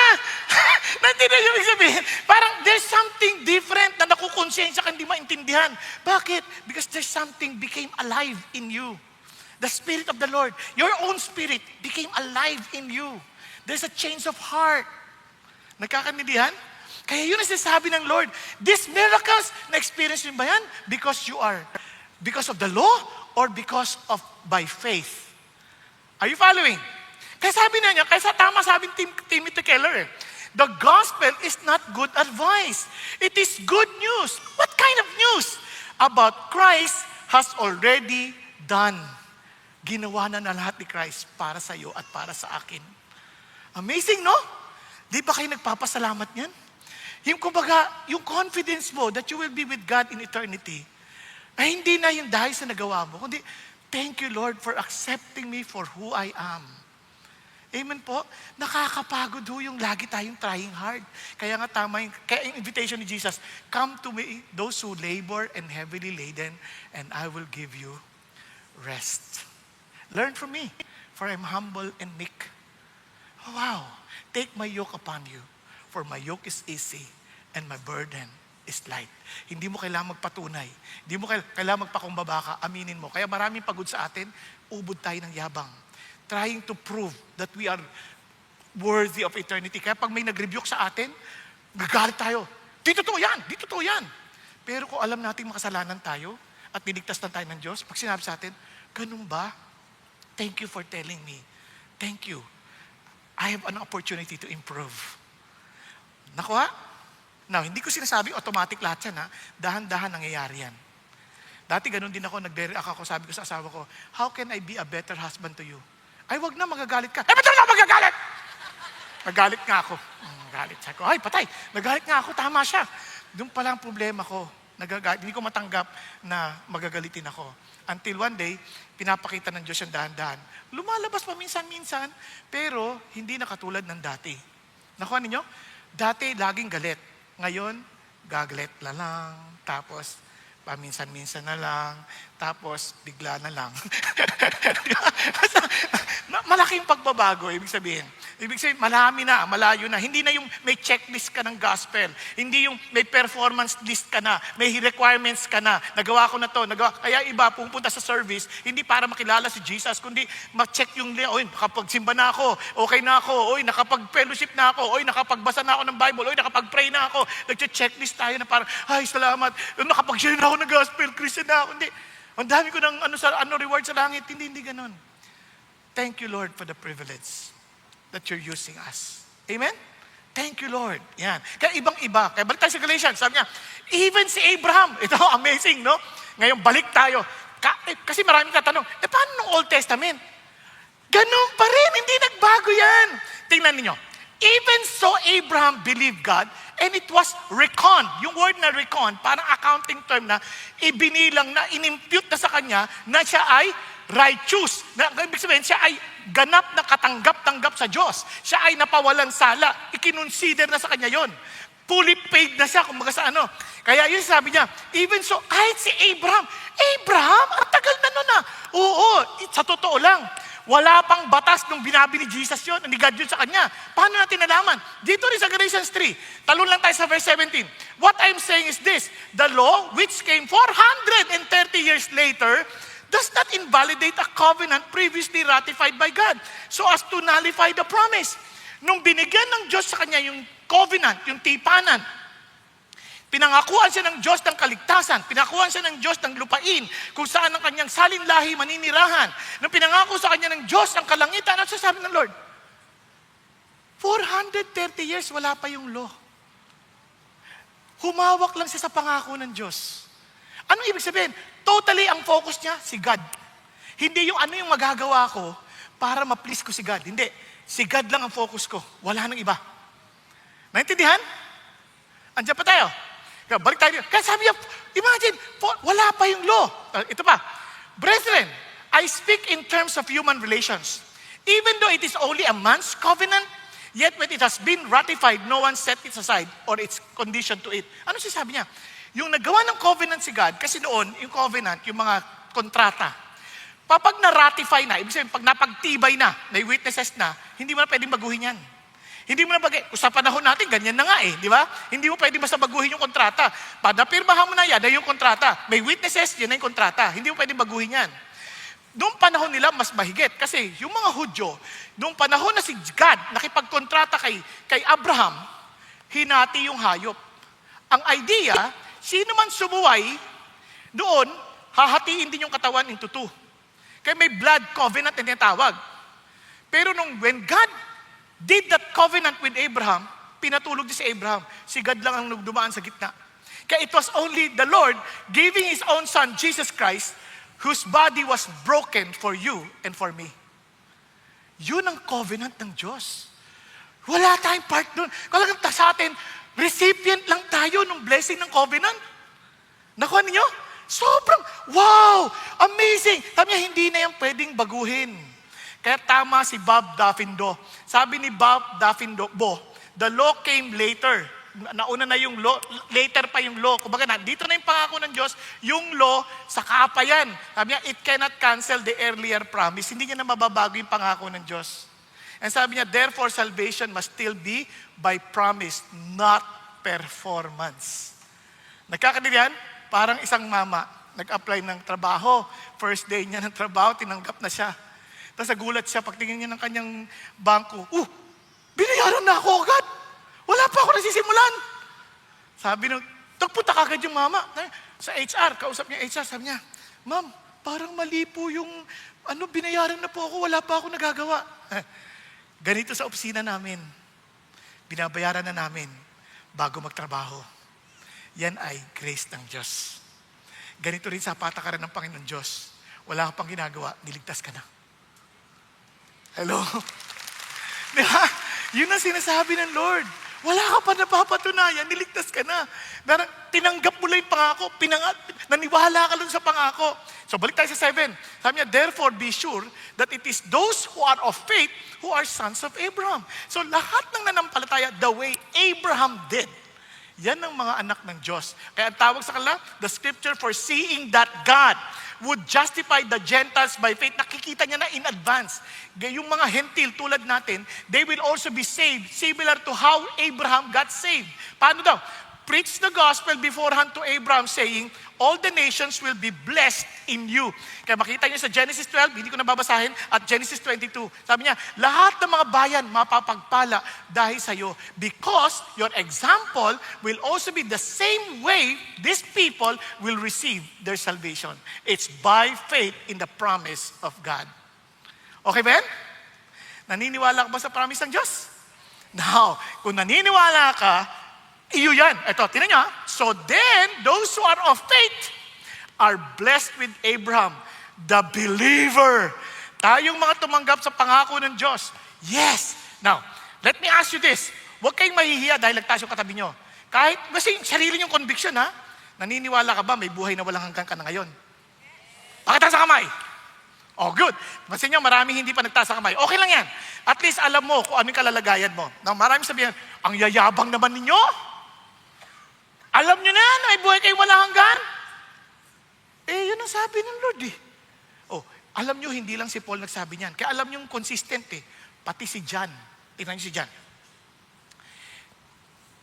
Naintindihan yung ibig sabihin. Parang there's something different na nakukonsensya ka hindi maintindihan. Bakit? Because there's something became alive in you. The Spirit of the Lord. Your own spirit became alive in you. There's a change of heart. Nagkakaintindihan? Kaya yun ang sinasabi ng Lord. These miracles, na-experience nyo ba yan? Because of the law or because of by faith? Are you following? Kaya sabi na niya, kaya tama sabi ni Timothy Keller the gospel is not good advice. It is good news. What kind of news? About Christ has already done. Ginawa na lahat ni Christ para sa iyo at para sa akin. Amazing, no? Di ba kayo nagpapasalamat niyan? Yung kumbaga, yung confidence mo that you will be with God in eternity, ay hindi na yung dahil sa nagawa mo, kundi, thank you Lord for accepting me for who I am. Amen po? Nakakapagod ho yung lagi tayong trying hard. Kaya nga tama kaya yung invitation ni Jesus, come to me, those who labor and heavily laden, and I will give you rest. Learn from me, for I'm humble and meek. Oh, wow. Take my yoke upon you, for my yoke is easy, and my burden is light. Hindi mo kailangang magpatunay. Hindi mo kailangang magpakumbaba ka, aminin mo. Kaya maraming pagod sa atin, ubod tayo ng yabang. Trying to prove that we are worthy of eternity. Kaya pag may nag-rebuke sa atin, gagalit tayo. Di totoo yan. Pero kung alam natin makasalanan tayo at niligtas na tayo ng Diyos, pag sinabi sa atin, ganun ba? Thank you for telling me. Thank you. I have an opportunity to improve. Nakuha? Now, hindi ko sinasabi automatic lahat yan, ha? Dahan-dahan nangyayari yan. Dati ganun din ako, nagre-react ako, sabi ko sa asawa ko, how can I be a better husband to you? Ay, wag na, magagalit ka. Eh, ba't na magagalit? Nagalit nga ako. Nagalit. Sabi ko, ay, patay. Nagalit nga ako, tama siya. Doon pala ang problema ko. Nagagalit. Hindi ko matanggap na magagalitin ako. Until one day, pinapakita ng Diyos yung dahan-dahan. Lumalabas pa minsan-minsan, pero hindi na katulad ng dati. Nakuha ninyo? Dati, laging galit. Ngayon, gagalit na lang. Tapos, paminsan-minsan na lang. Tapos, bigla na lang. Malaking pagbabago, ibig sabihin. Ibig sabihin, malami na, malayo na. Hindi na yung may checklist ka ng gospel. Hindi yung may performance list ka na. May requirements ka na. Nagawa ko na to. Kaya iba, pupunta sa service, hindi para makilala si Jesus, kundi ma-check yung, oy, nakapagsimba na ako, okay na ako, oy, nakapag-fellowship na ako, oy, nakapagbasa na ako ng Bible, oy, nakapag-pray na ako. Nag-checklist tayo na parang, ay, salamat, nakapag-share na ako ng gospel, Christian na ako. Hindi. Ang dami ko ng reward sa langit. Hindi ganon. Thank you, Lord, for the privilege that you're using us. Amen? Thank you, Lord. Yan. Kaya ibang-iba. Kaya balik tayo sa Galatians. Sabi niya, even si Abraham. Ito, amazing, no? Ngayon, balik tayo. Kasi maraming tatanong, paano nung Old Testament? Ganun pa rin. Hindi nagbago yan. Tingnan niyo. Even so, Abraham believed God, and it was reckoned. Yung word na reckoned, parang accounting term na ibinilang na, inimpute na sa kanya na siya ay righteous. Ibig sabihin, siya ay ganap na katanggap-tanggap sa Diyos. Siya ay napawalan sala. Ikinonsider na sa kanya yon. Fully paid na siya, kumbaga sa ano. Kaya yun sabi niya, even so, kahit si Abraham, ang tagal na nun ah. Oo, sa totoo lang. Wala pang batas nung binabi ni Jesus yun, ni God yun sa kanya. Paano natin nalaman? Dito rin sa Galatians 3, talon lang tayo sa verse 17. What I'm saying is this, the law which came 430 years later does not invalidate a covenant previously ratified by God so as to nullify the promise. Nung binigyan ng Diyos sa kanya yung covenant, yung tipanan, pinangakuan siya ng Diyos ng kaligtasan, pinangakuan siya ng Diyos ng lupain, kung saan ang kanyang salinlahi maninirahan. Nung pinangako sa kanya ng Diyos ang kalangitan, ano sasabi ng Lord? 430 years, wala pa yung law. Humawak lang siya sa pangako ng Diyos. Anong ibig sabihin? Totally ang focus niya, si God. Hindi yung ano yung magagawa ko para ma-please ko si God. Hindi. Si God lang ang focus ko. Wala nang iba. Naintindihan? Andiyan pa tayo. Kaya balik tayo. Kaya sabi niya, imagine, wala pa yung law. Ito pa. Brethren, I speak in terms of human relations. Even though it is only a man's covenant, yet when it has been ratified, no one set it aside or its condition to it. Ano sabi niya? Yung nagawa ng covenant si God, kasi noon, yung covenant, yung mga kontrata, kapag na-ratify na, ibig sabihin, pag napagtibay na, may witnesses na, hindi mo na pwedeng baguhin yan. Hindi mo na sa panahon natin, ganyan na nga di ba? Hindi mo pwedeng basta baguhin yung kontrata. Pag napirmahan mo na yan yung kontrata. May witnesses, yan na yung kontrata. Hindi mo pwedeng baguhin yan. Noong panahon nila, mas mahigit. Kasi yung mga Hudyo, noong panahon na si God nakipagkontrata kay Abraham, hinati yung hayop. Ang idea, sino man sumuway, doon, hahatiin din yung katawan into two. Kaya may blood covenant na tinatawag. Pero when God did that covenant with Abraham, pinatulog din si Abraham. Si God lang ang dumaan sa gitna. Kaya it was only the Lord giving His own Son, Jesus Christ, whose body was broken for you and for me. Yun ang covenant ng Diyos. Wala tayong part doon. Kalagang sa atin, recipient lang tayo ng blessing ng covenant. Nakuha ninyo? Sobrang, wow! Amazing! Sabi niya, hindi na yan pwedeng baguhin. Kaya tama si Bob Daffindo. Sabi ni Bob Daffindo, the law came later. Nauna na yung law, later pa yung law. Kumbaga dito na yung pangako ng Diyos, yung law, saka pa yan. Sabi niya, it cannot cancel the earlier promise. Hindi niya na mababago yung pangako ng Diyos. And sabi niya, therefore, salvation must still be by promise, not performance. Nagkakaintindihan? Parang isang mama, nag-apply ng trabaho. First day niya ng trabaho, tinanggap na siya. Tapos nagulat siya, pagtingin niya ng kanyang bangko, binayaran na ako agad. Wala pa ako nasisimulan. Sabi nung, tagpunta kagad yung mama. Sa HR, kausap niya HR, sabi niya, ma'am, parang mali po yung, binayaran na po ako, wala pa ako nagagawa. Ganito sa opisina namin, binabayaran na namin bago magtrabaho. Yan ay grace ng Diyos. Ganito rin sa patakaran ng Panginoon Diyos. Wala ka pang ginagawa, niligtas ka na. Hello? Di ba? Yun ang sinasabi ng Lord. Wala ka pa napapatunayan, niligtas ka na. Darang, tinanggap mo lang yung pangako, naniwala ka lang sa pangako. So balik tayo sa 7. Sabi niya, therefore be sure that it is those who are of faith who are sons of Abraham. So lahat ng nanampalataya, the way Abraham did, yan ang mga anak ng Diyos. Kaya ang tawag sa kanila, the scripture foreseeing that God would justify the Gentiles by faith. Nakikita niya na in advance. Yung mga hentil tulad natin, they will also be saved, similar to how Abraham got saved. Paano daw? Preach the gospel beforehand to Abraham saying, all the nations will be blessed in you. Kaya makita niyo sa Genesis 12, hindi ko nababasahin, at Genesis 22. Sabi niya, lahat ng mga bayan mapapagpala dahil sa iyo because your example will also be the same way these people will receive their salvation. It's by faith in the promise of God. Okay, Ben? Naniniwala ka ba sa promise ng Diyos? Now, kung naniniwala ka, iyo yan. Ito, tinan nyo. So then, those who are of faith are blessed with Abraham, the believer. Tayong mga tumanggap sa pangako ng Diyos. Yes. Now, let me ask you this. Huwag kayong mahihiya dahil nagtaas yung katabi nyo. Kahit, kasi sarili yung conviction ha, naniniwala ka ba may buhay na walang hanggan ka na ngayon? Pakitaas sa kamay. Oh, good. Masin nyo, marami hindi pa nagtaas sa kamay. Okay lang yan. At least alam mo kung ano yung kalalagayan mo. Now, marami sabihin, ang yayabang naman ninyo. Alam nyo na, may buhay kayong walang hanggan. Yun ang sabi ng Lord eh. Oh, alam nyo, hindi lang si Paul nagsabi niyan. Kaya alam nyo yung consistent eh. Pati si John. Tingnan nyo si John.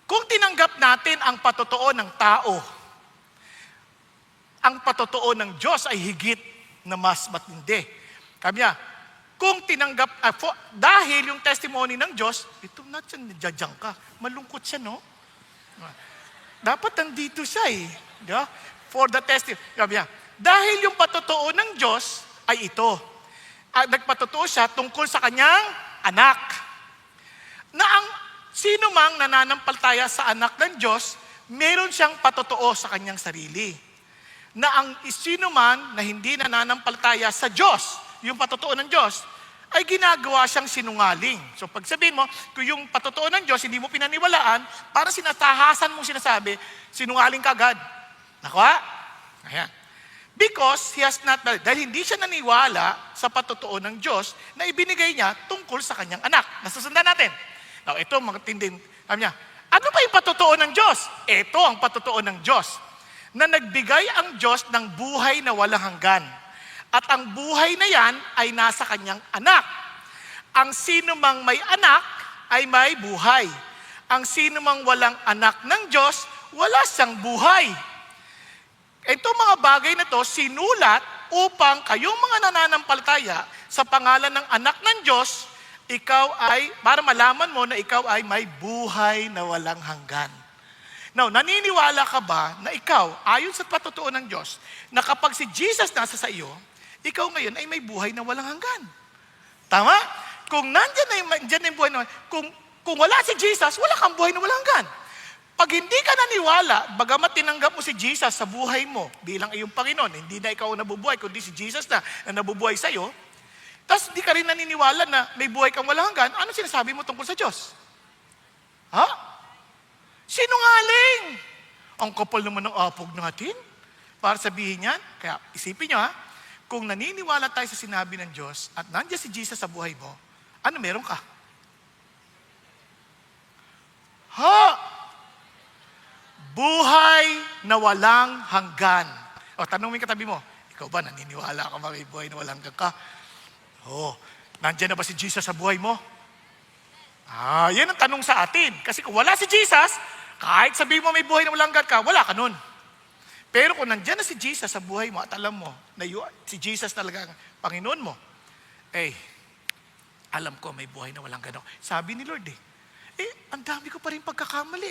Kung tinanggap natin ang patotoo ng tao, ang patotoo ng Diyos ay higit na mas matindi. Sabi niya, kung tinanggap, dahil yung testimony ng Diyos, ito na siya, nadyadyang ka. Malungkot siya, no? Dapat nandito siya eh. Di ba? For the testimony. Sabi niya, dahil yung patotoo ng Diyos ay ito. Nagpatotoo siya tungkol sa kanyang anak. Na ang sino mang nananampalataya sa anak ng Diyos, meron siyang patotoo sa kanyang sarili. Na ang sino man na hindi nananampalataya sa Diyos, yung patotoo ng Diyos, ay ginagawa siyang sinungaling. So pag sabihin mo, kung yung patotoo ng Diyos, hindi mo pinaniwalaan, para sinatahasan mong sinasabi, sinungaling ka agad. Nakuha? Ayan. Because he has not, dahil hindi siya naniwala sa patotoo ng Diyos na ibinigay niya tungkol sa kanyang anak. Nasusundan natin. Now, ito mga tindin. Sabi niya, ano ba yung patotoo ng Diyos? Ito ang patotoo ng Diyos. Na nagbigay ang Diyos ng buhay na walang hanggan. At ang buhay na yan ay nasa kanyang anak. Ang sino mang may anak ay may buhay. Ang sino mang walang anak ng Diyos, wala siyang buhay. Ito mga bagay na to sinulat upang kayong mga nananampalataya sa pangalan ng anak ng Diyos, para malaman mo na ikaw ay may buhay na walang hanggan. Now, naniniwala ka ba na ikaw, ayon sa patotoo ng Diyos, na kapag si Jesus nasa sa iyo, ikaw ngayon ay may buhay na walang hanggan? Tama? Kung nandyan na yung buhay na kung wala si Jesus, wala kang buhay na walang hanggan. Pag hindi ka naniwala, bagamat tinanggap mo si Jesus sa buhay mo bilang iyong Panginoon, hindi na ikaw nabubuhay, kundi si Jesus na nabubuhay sa iyo, tapos hindi ka rin naniniwala na may buhay kang walang hanggan, ano sinasabi mo tungkol sa Diyos? Ha? Sinungaling! Ang kapal naman ng apog natin para sabihin yan. Kaya isipin nyo kung naniniwala tayo sa sinabi ng Diyos at nandiyan si Jesus sa buhay mo, ano meron ka? Buhay na walang hanggan. O, tanong mo yung katabi mo, ikaw ba naniniwala ka ba may buhay na walang hanggan ka? Nandiyan na ba si Jesus sa buhay mo? Yan ang tanong sa atin. Kasi kung wala si Jesus, kahit sabihin mo may buhay na walang hanggan ka, wala ka nun. Pero kung nandiyan na si Jesus sa buhay mo at alam mo na si Jesus talaga ang Panginoon mo, alam ko may buhay na walang hanggan. Sabi ni Lord ang dami ko pa rin pagkakamali.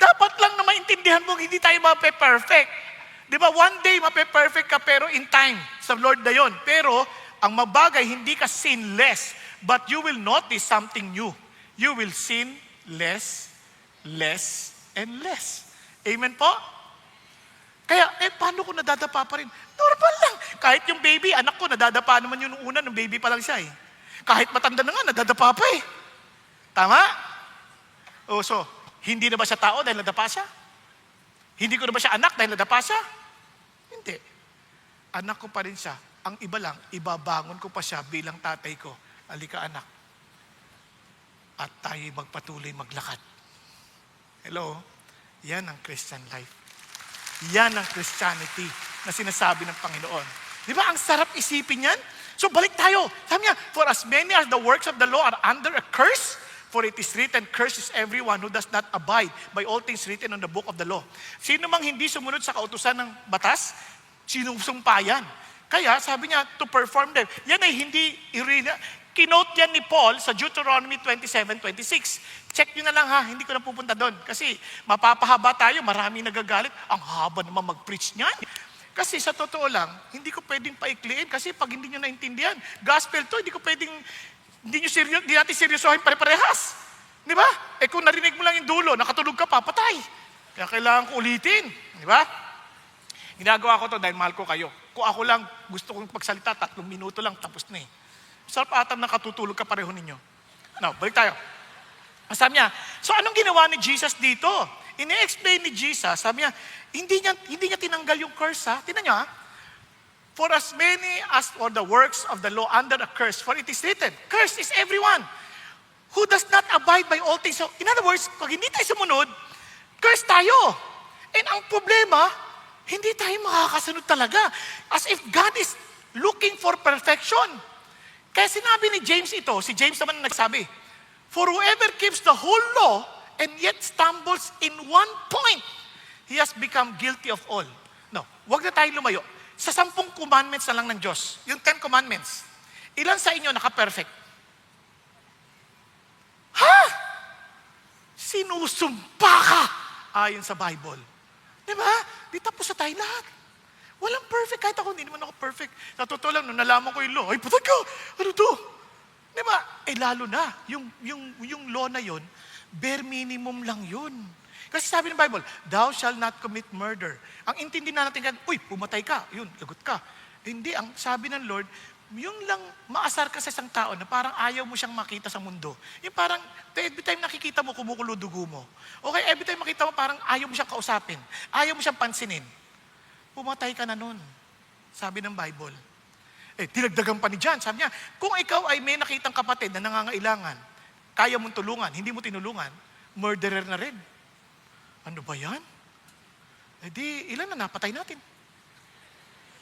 Dapat lang na maintindihan mo hindi tayo mape-perfect. Di ba? One day mape-perfect ka pero in time sa Lord na yon. Pero ang mabagay, hindi ka sinless, but you will notice something new. You will sin less, and less. Amen po? Kaya, paano kung nadadapa pa rin? Normal lang. Kahit yung baby, anak ko, nadadapa naman yung una, nung baby pa lang siya eh. Kahit matanda na nga, nadadapa pa eh. Tama? So, hindi na ba siya tao dahil nadapa siya? Hindi ko na ba siya anak dahil nadapa siya? Hindi. Anak ko pa rin siya. Ang iba lang, ibabangon ko pa siya bilang tatay ko. Halika anak. At tayo'y magpatuloy maglakad. Hello? Yan ang Christian life. Yan ang Christianity na sinasabi ng Panginoon. Di ba? Ang sarap isipin yan. So balik tayo. Sabi niya, for as many as the works of the law are under a curse, for it is written, cursed is everyone who does not abide by all things written on the book of the law. Sino mang hindi sumunod sa kautusan ng batas, sinusumpa yan. Kaya sabi niya, to perform them. Yan ay hindi, kinote yan ni Paul sa Deuteronomy 27:26. Check nyo na lang ha, hindi ko na pupunta doon. Kasi mapapahaba tayo, maraming nagagalit. Ang haba naman mag-preach niyan. Kasi sa totoo lang, hindi ko pwedeng paikliin kasi pag hindi nyo naintindihan, gospel to, hindi ko pwedeng, hindi natin seryosohin pare-parehas. Di ba? Kung narinig mo lang yung dulo, nakatulog ka pa, patay. Kaya kailangan ko ulitin. Di ba? Ginagawa ko to dahil mahal ko kayo. Kung ako lang, gusto kong pagsalita, 3 minuto lang, tapos na eh. Sarap ata nakatutulog ka pareho ninyo. Now, balik tayo. Sabi niya, so anong ginawa ni Jesus dito? Ine-explain ni Jesus, sabi niya, hindi niya tinanggal yung curse ha. Tingnan niyo ha. For as many as for the works of the law under a curse, for it is written, cursed is everyone who does not abide by all things. So, in other words, pag hindi tayo sumunod, curse tayo. And ang problema, hindi tayo makakasunod talaga. As if God is looking for perfection. Kaya sinabi ni James ito, si James naman nagsabi, for whoever keeps the whole law and yet stumbles in one point, he has become guilty of all. No, wag na tayong lumayo. Sa 10 commandments na lang ng Diyos, yung 10 commandments, ilan sa inyo naka-perfect? Ha? Sinusumpa ka ayon sa Bible. Di ba? Di tapos sa tayo lahat. Walang perfect. Kahit ako, hindi naman ako perfect. Sa totoo lang, nung nalaman ko yung law, ay patay ka! Ano to? Di ba? Lalo na, yung law na yun, bare minimum lang yun. Kasi sabi ng Bible, thou shall not commit murder. Ang intindi na natin, uy, pumatay ka, yun, lagot ka. Hindi, ang sabi ng Lord, yung lang maasar ka sa isang tao na parang ayaw mo siyang makita sa mundo. Yung parang, every time nakikita mo, kumukulo dugo mo. Okay, every time makita mo, parang ayaw mo siyang kausapin. Ayaw mo siyang pansinin. Pumatay ka na nun. Sabi ng Bible. Dinagdagan pa ni John. Sabi niya, kung ikaw ay may nakitang kapatid na nangangailangan, kaya mong tulungan, hindi mo tinulungan, murderer na rin. Ano ba yan? Ilan na napatay natin?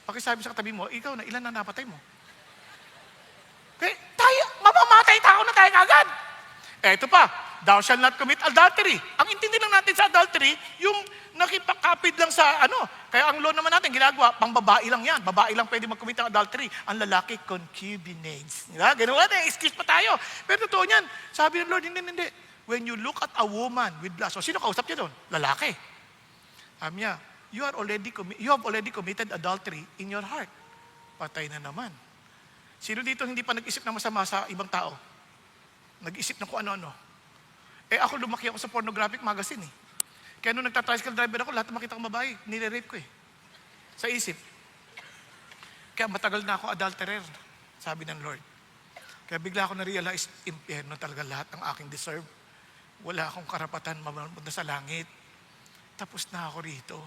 Pakisabi sa katabi mo, ikaw na, ilan na napatay mo? Tayo, mamamatay tao na tayo kagad. Ito pa, thou shall not commit adultery. Ang intindi lang natin sa adultery, yung nakipakapid lang sa kaya ang law naman natin ginagawa, pang babae lang yan. Babae lang pwede mag-commit ng adultery. Ang lalaki, concubinates. Diba? Ganun natin, excuse pa tayo. Pero totoo yan, sabi ng Lord, hindi. When you look at a woman with lust, so sino kausap niya doon? Lalaki. Sabi niya, you have already committed adultery in your heart. Patay na naman. Sino dito hindi pa nag-isip ng masama sa ibang tao? Nag-isip ng kung ano-ano. Ako lumaki ako sa pornographic magazine eh. Kaya nung nagta-tricycle driver ako, lahat ng makita kong babae, nire-rape ko eh. Sa isip. Kaya matagal na ako adulterer, sabi ng Lord. Kaya bigla ako na-realize, impyerno talaga lahat ang aking deserve. Wala akong karapatan mamunta sa langit. Tapos na ako rito.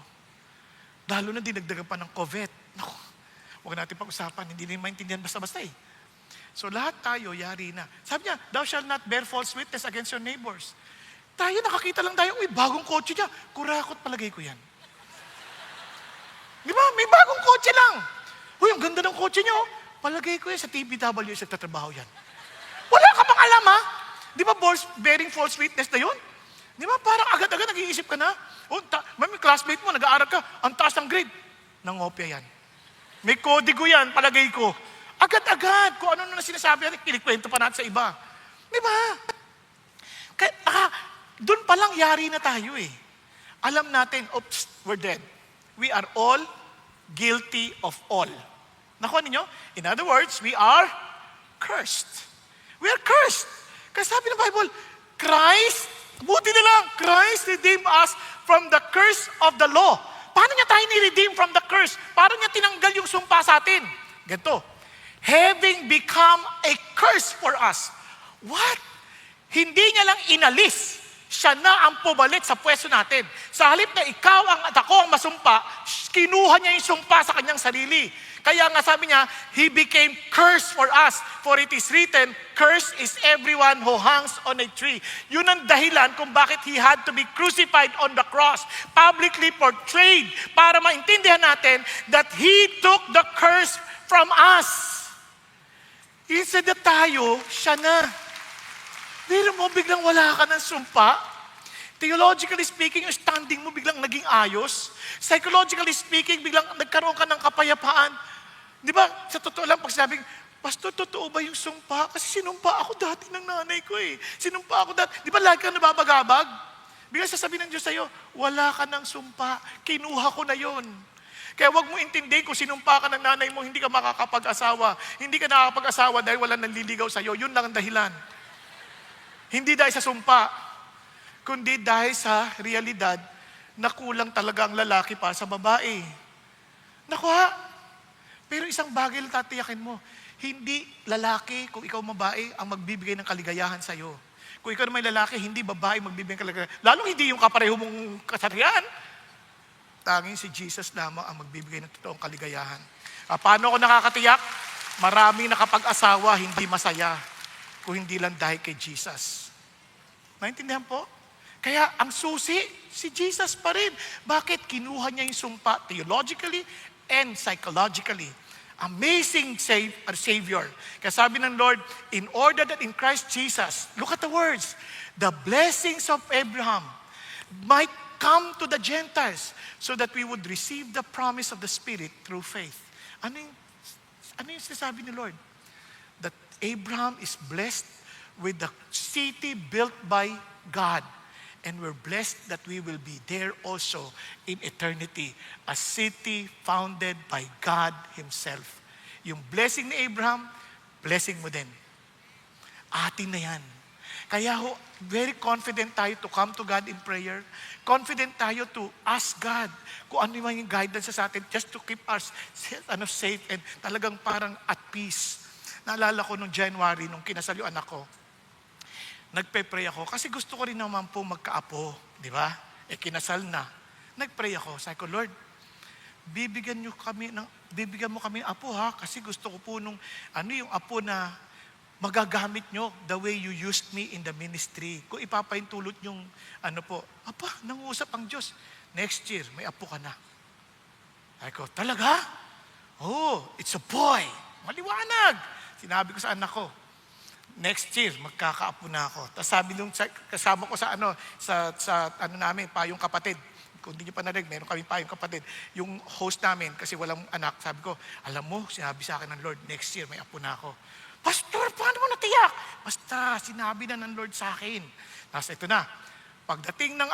Lalo na dinagdagan pa ng COVID. Naku, huwag natin pag-usapan, hindi rin maintindihan basta-basta eh. So lahat tayo, yari na. Sabi niya, thou shalt not bear false witness against your neighbors. Tayo, nakakita lang tayo, bagong kotse niya. Kurakot palagay ko yan. Di ba? May bagong kotse lang. Ang ganda ng kotse niyo. Palagay ko yan sa TBW, sa tatrabaho yan. Wala ka pang alam ha? Di ba bearing false witness na yun? Di ba? Parang agad-agad nag-iisip ka na. May classmate mo, nag-aaral ka, ang taas ng grade. Nangopya yan. May kodigo yan, palagay ko. Agad-agad, kung ano na sinasabi yan, kinikwento pa natin sa iba. Di ba? Doon pa lang yari na tayo eh. Alam natin, oops, we're dead. We are all guilty of all. Nakuha ninyo? In other words, we are cursed. We are cursed. Kasi sabi ng Bible, Christ, buti na lang, Christ redeemed us from the curse of the law. paano niya tayo ni-redeem from the curse? Paano niya tinanggal yung sumpa sa atin? Ganito, having become a curse for us. What? Hindi niya lang inalis. Siya na ang pumalit sa pwesto natin. Sa halip na ikaw at ako ang masumpa, kinuha niya yung sumpa sa kanyang sarili. Kaya nga sabi niya, He became curse for us. For it is written, cursed is everyone who hangs on a tree. Yun ang dahilan kung bakit He had to be crucified on the cross. Publicly portrayed para maintindihan natin that He took the curse from us. Instead na tayo, siya na. Pero mo, biglang wala ka ng sumpa. Theologically speaking, yung standing mo biglang naging ayos. Psychologically speaking, biglang nagkaroon ka ng kapayapaan. Di ba, sa totoo lang, pag sabing, Pastor, totoo ba yung sumpa? Kasi sinumpa ako dati ng nanay ko eh. Sinumpa ako dati. Di ba lagi ka nababagabag? Biglang sasabihin ng Diyos sa'yo, wala ka ng sumpa. Kinuha ko na yon. Kaya wag mo intindihin kung sinumpa ka ng nanay mo, hindi ka makakapag-asawa. Hindi ka nakakapag-asawa dahil wala nanliligaw sa'yo. Yun lang ang dahilan. Hindi dahil sa sumpa, kundi dahil sa realidad na kulang talaga ang lalaki para sa babae. Naku ha, pero isang bagay lang tatiyakin mo, hindi lalaki kung ikaw babae ang magbibigay ng kaligayahan sa'yo. Kung ikaw naman lalaki, hindi babae magbibigay ng kaligayahan. Lalong hindi yung kapareho mong kasarian. Tanging si Jesus lamang ang magbibigay ng totoong kaligayahan. Paano ako nakakatiyak? Maraming nakapag-asawa, hindi masaya. Kung hindi lang dahil kay Jesus. Naintindihan po? Kaya ang susi, si Jesus pa rin. Bakit? Kinuha niya yung sumpa theologically and psychologically. Amazing Savior. Kaya sabi ng Lord, in order that in Christ Jesus, look at the words, the blessings of Abraham might come to the Gentiles so that we would receive the promise of the Spirit through faith. Ano yung sinasabi ni Lord? That Abraham is blessed with the city built by God. And we're blessed that we will be there also in eternity. A city founded by God Himself. Yung blessing ni Abraham, blessing mo din. Atin na yan. Kaya very confident tayo to come to God in prayer. Confident tayo to ask God kung ano yung guidance sa atin just to keep us safe and talagang parang at peace. Naalala ko nung January, nung kinasal yung anak ko, nagpe-pray ako kasi gusto ko rin naman po magkaapo, di ba? Kinasal na. Nagpray ako, sabi ko, Lord, bibigyan mo kami ng apo ha, kasi gusto ko po nung, yung apo na magagamit nyo the way you used me in the ministry. Kung ipapaintulot yung, nangusap ang Diyos. Next year, may apo ka na. Sabi ko, talaga? Oh, it's a boy. Maliwanag. Sinabi ko sa anak ko, next year, magkakaapo na ako. Tapos sabi nung kasama ko sa namin, payong kapatid. Kung hindi nyo pa narinig, meron kami payong kapatid. Yung host namin, kasi walang anak, sabi ko, alam mo, sinabi sa akin ng Lord, next year, may apo na ako. Pastor, paano mo natiyak? Basta, sinabi na ng Lord sa akin. Tapos ito na, pagdating ng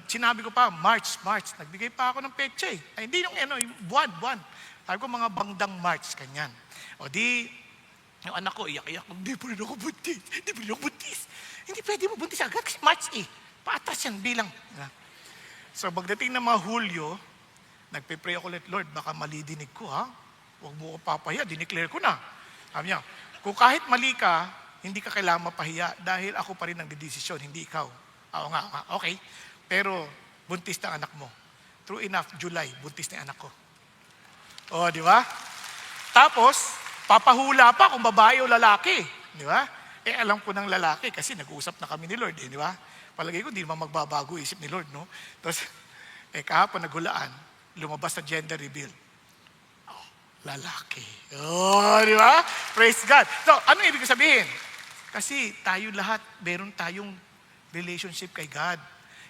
sinabi ko pa, March, nagbigay pa ako ng peche. Ay, hindi yung buwan. Sabi ko, mga bangdang March, kanyan. O di, yung anak ko, iyak-iyak, hindi pa rin ako buntis. Hindi pwede mo buntis agad kasi March Paatas yan bilang. So, pagdating ng mga Hulyo, nagpe-pray ako ulit, Lord, baka mali dinig ko ha. Huwag mo ko papaya, dineclare ko na. Sabi niya, kung kahit mali ka, hindi ka kailangan mapahiya dahil ako pa rin ang dedesisyon, hindi ikaw. Oo nga, okay. Pero, buntis na anak mo. True enough, July, buntis na anak ko. O, di ba? Tapos, papahula pa kung babae o lalaki. Di ba? Alam ko ng lalaki kasi nag-uusap na kami ni Lord. Di ba? Palagay ko, di naman magbabago isip ni Lord, no? Tapos, kahapon naghulaan, lumabas na gender reveal. Oh, lalaki. Oh, di ba? Praise God. So, ano ibig sabihin? Kasi tayo lahat, meron tayong relationship kay God.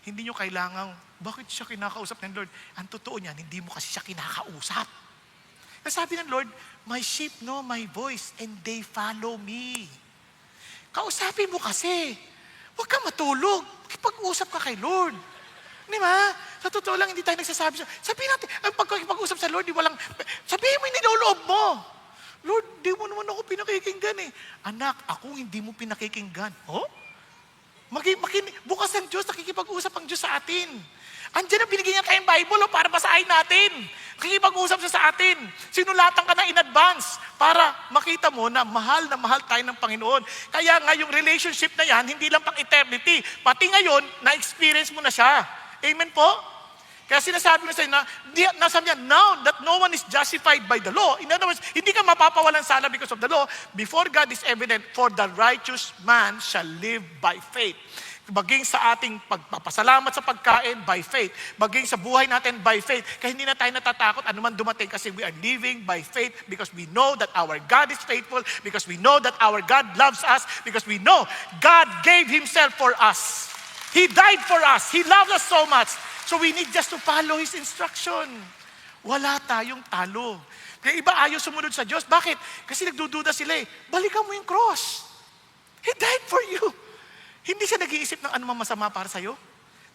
Hindi nyo kailangan, bakit siya kinakausap ng Lord? Ang totoo niyan, hindi mo kasi siya kinakausap. Kasi sabi ng Lord, my sheep know my voice and they follow me. Kausapin mo kasi. Huwag ka matulog. Kipag-usap ka kay Lord. Di ba? Sa totoo lang, hindi tayo nagsasabi. Sabihin natin, pag-usap sa Lord, sabihin mo yung niloloob mo. Lord, di mo naman ako pinakikinggan eh. Anak, ako hindi mo pinakikinggan. Oh? Bukas ang Diyos, nakikipag-usap ang Diyos sa atin. Andiyan na binigyan niya tayong Bible para basahin natin. Nakikipag-usap siya sa atin. Sinulatan ka na in advance para makita mo na mahal tayo ng Panginoon. Kaya nga yung relationship na yan, hindi lang pang eternity. Pati ngayon, na-experience mo na siya. Amen po? Kaya sinasabi ko sa inyo nasabi niya, now that no one is justified by the law, in other words, hindi ka mapapawalan sala because of the law, before God is evident, for the righteous man shall live by faith. Baging sa ating pagpapasalamat sa pagkain, by faith. Baging sa buhay natin, by faith. Kaya hindi na tayo natatakot anuman dumating kasi we are living by faith because we know that our God is faithful, because we know that our God loves us, because we know God gave Himself for us. He died for us. He loves us so much. So we need just to follow His instruction. Wala tayong talo. Kaya iba ayaw sumunod sa Diyos. Bakit? Kasi nagdududa sila eh. Balikan mo yung cross. He died for you. Hindi siya nag-iisip ng anumang masama para sa'yo.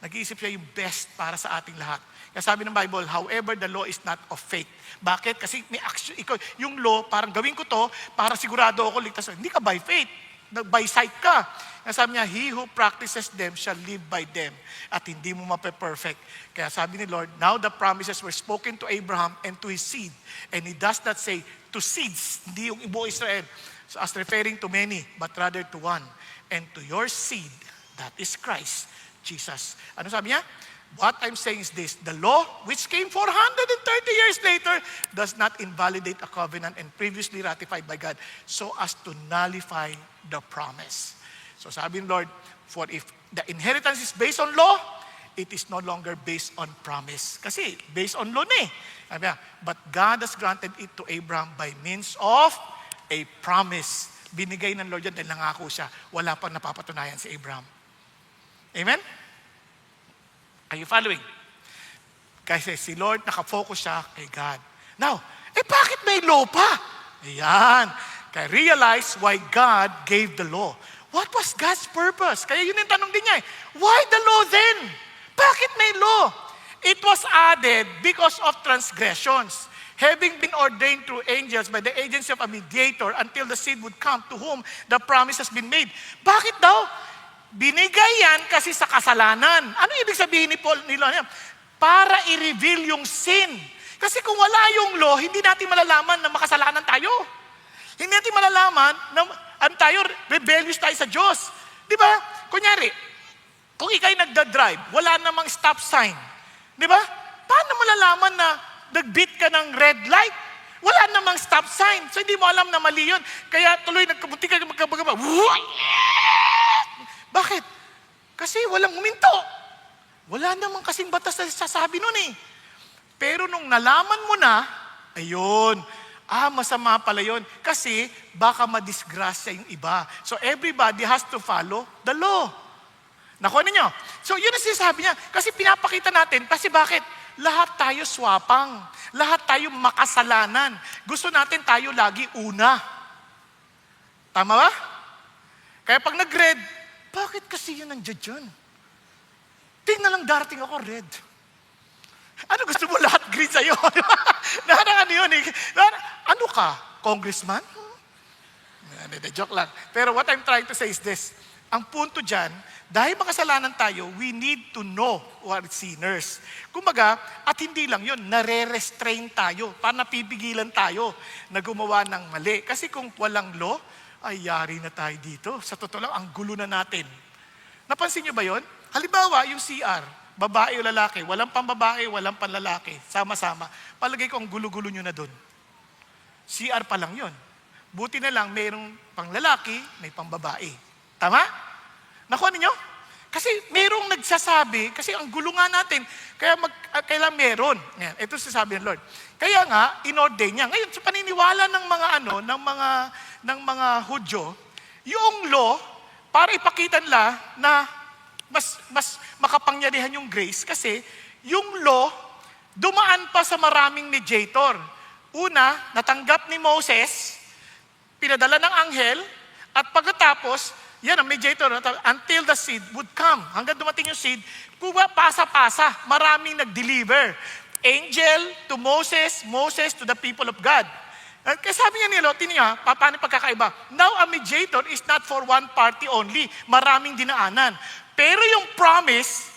Nag-iisip siya yung best para sa ating lahat. Kaya sabi ng Bible, however, the law is not of faith. Bakit? Kasi may action, yung law, parang gawin ko to, para sigurado ako ligtas. Hindi ka by faith. By sight ka. Kaya sabi niya, he who practices them shall live by them. At hindi mo mape-perfect. Kaya sabi ni Lord, now the promises were spoken to Abraham and to his seed. And He does not say to seeds, hindi yung ibuong Israel. So as referring to many, but rather to one. And to your seed, that is Christ, Jesus. Ano sabi niya? What I'm saying is this, the law, which came 430 years later, does not invalidate a covenant and previously ratified by God, so as to nullify the promise. So sabi ng Lord, for if the inheritance is based on law, it is no longer based on promise. Kasi based on law na eh. Sabi niya, but God has granted it to Abraham by means of a promise. Binigay ng Lord yan dahil nangako siya. Wala pang napapatunayan si Abraham. Amen? Are you following? Kasi si Lord nakafocus siya kay God. Now, bakit may law pa? Ayan. Kaya realize why God gave the law. What was God's purpose? Kaya yun yung tanong din niya eh. Why the law then? Bakit may law? It was added because of transgressions, having been ordained through angels by the agency of a mediator until the seed would come to whom the promise has been made. Bakit daw? Binigay yan kasi sa kasalanan. Ano ibig sabihin ni Paul? Para i-reveal yung sin. Kasi kung wala yung law, hindi natin malalaman na makasalanan tayo. Hindi natin malalaman na tayo, rebellious tayo sa Diyos. Di ba? Kunyari, kung ikay nagda-drive, wala namang stop sign. Di ba? Paano malalaman na nag-beat ka ng red light? Wala namang stop sign. So hindi mo alam na mali yun. Kaya tuloy nagkabuti ka magkabagaba. Bakit? Kasi walang huminto. Wala namang kasing batas na sasabi nun eh. Pero nung nalaman mo na, ayun, masama pala yun. Kasi baka madisgrasya yung iba. So everybody has to follow the law. Nakuha ninyo? So yun ang sinasabi niya. Kasi pinapakita natin. Kasi bakit? Lahat tayo swapang. Lahat tayo makasalanan. Gusto natin tayo lagi una. Tama ba? Kaya pag nag-red, bakit kasi yun nandiyan dyan? Tingnan lang darating ako red. Ano gusto mo lahat green sa'yo? Ano yun eh? Ano ka? Congressman? Joke lang. Pero what I'm trying to say is this. Ang punto dyan, dahil makasalanan tayo, we need to know who are sinners. Kumbaga, at hindi lang yun, nare-restrain tayo, para napipigilan tayo na gumawa ng mali. Kasi kung walang law, ay yari na tayo dito. Sa totoo lang, ang gulo na natin. Napansin nyo ba yun? Halimbawa, yung CR, babae o lalaki, walang pambabae, walang panlalaki, sama-sama. Palagay ko ang gulo-gulo nyo na doon. CR pa lang yun. Buti na lang, mayroong panglalaki, may pambabae. Tama? Nakuha ninyo? Kasi mayroong nagsasabi, kasi ang gulo nga natin, kaya kailan meron. Yan, ito sasabi ng Lord. Kaya nga, inordain niya. Ngayon, sa paniniwala ng mga Hudyo, yung law, para ipakita nila na mas makapangyarihan yung grace kasi yung law dumaan pa sa maraming mediator. Una, natanggap ni Moses, pinadala ng anghel, at pagkatapos, yan ang mediator, until the seed would come. Hanggang dumating yung seed, pasa-pasa, maraming nag-deliver. Angel to Moses, Moses to the people of God. Kaya sabi niya nila, tingnan niya, paano pagkakaiba? Now, a mediator is not for one party only. Maraming dinaanan. Pero yung promise,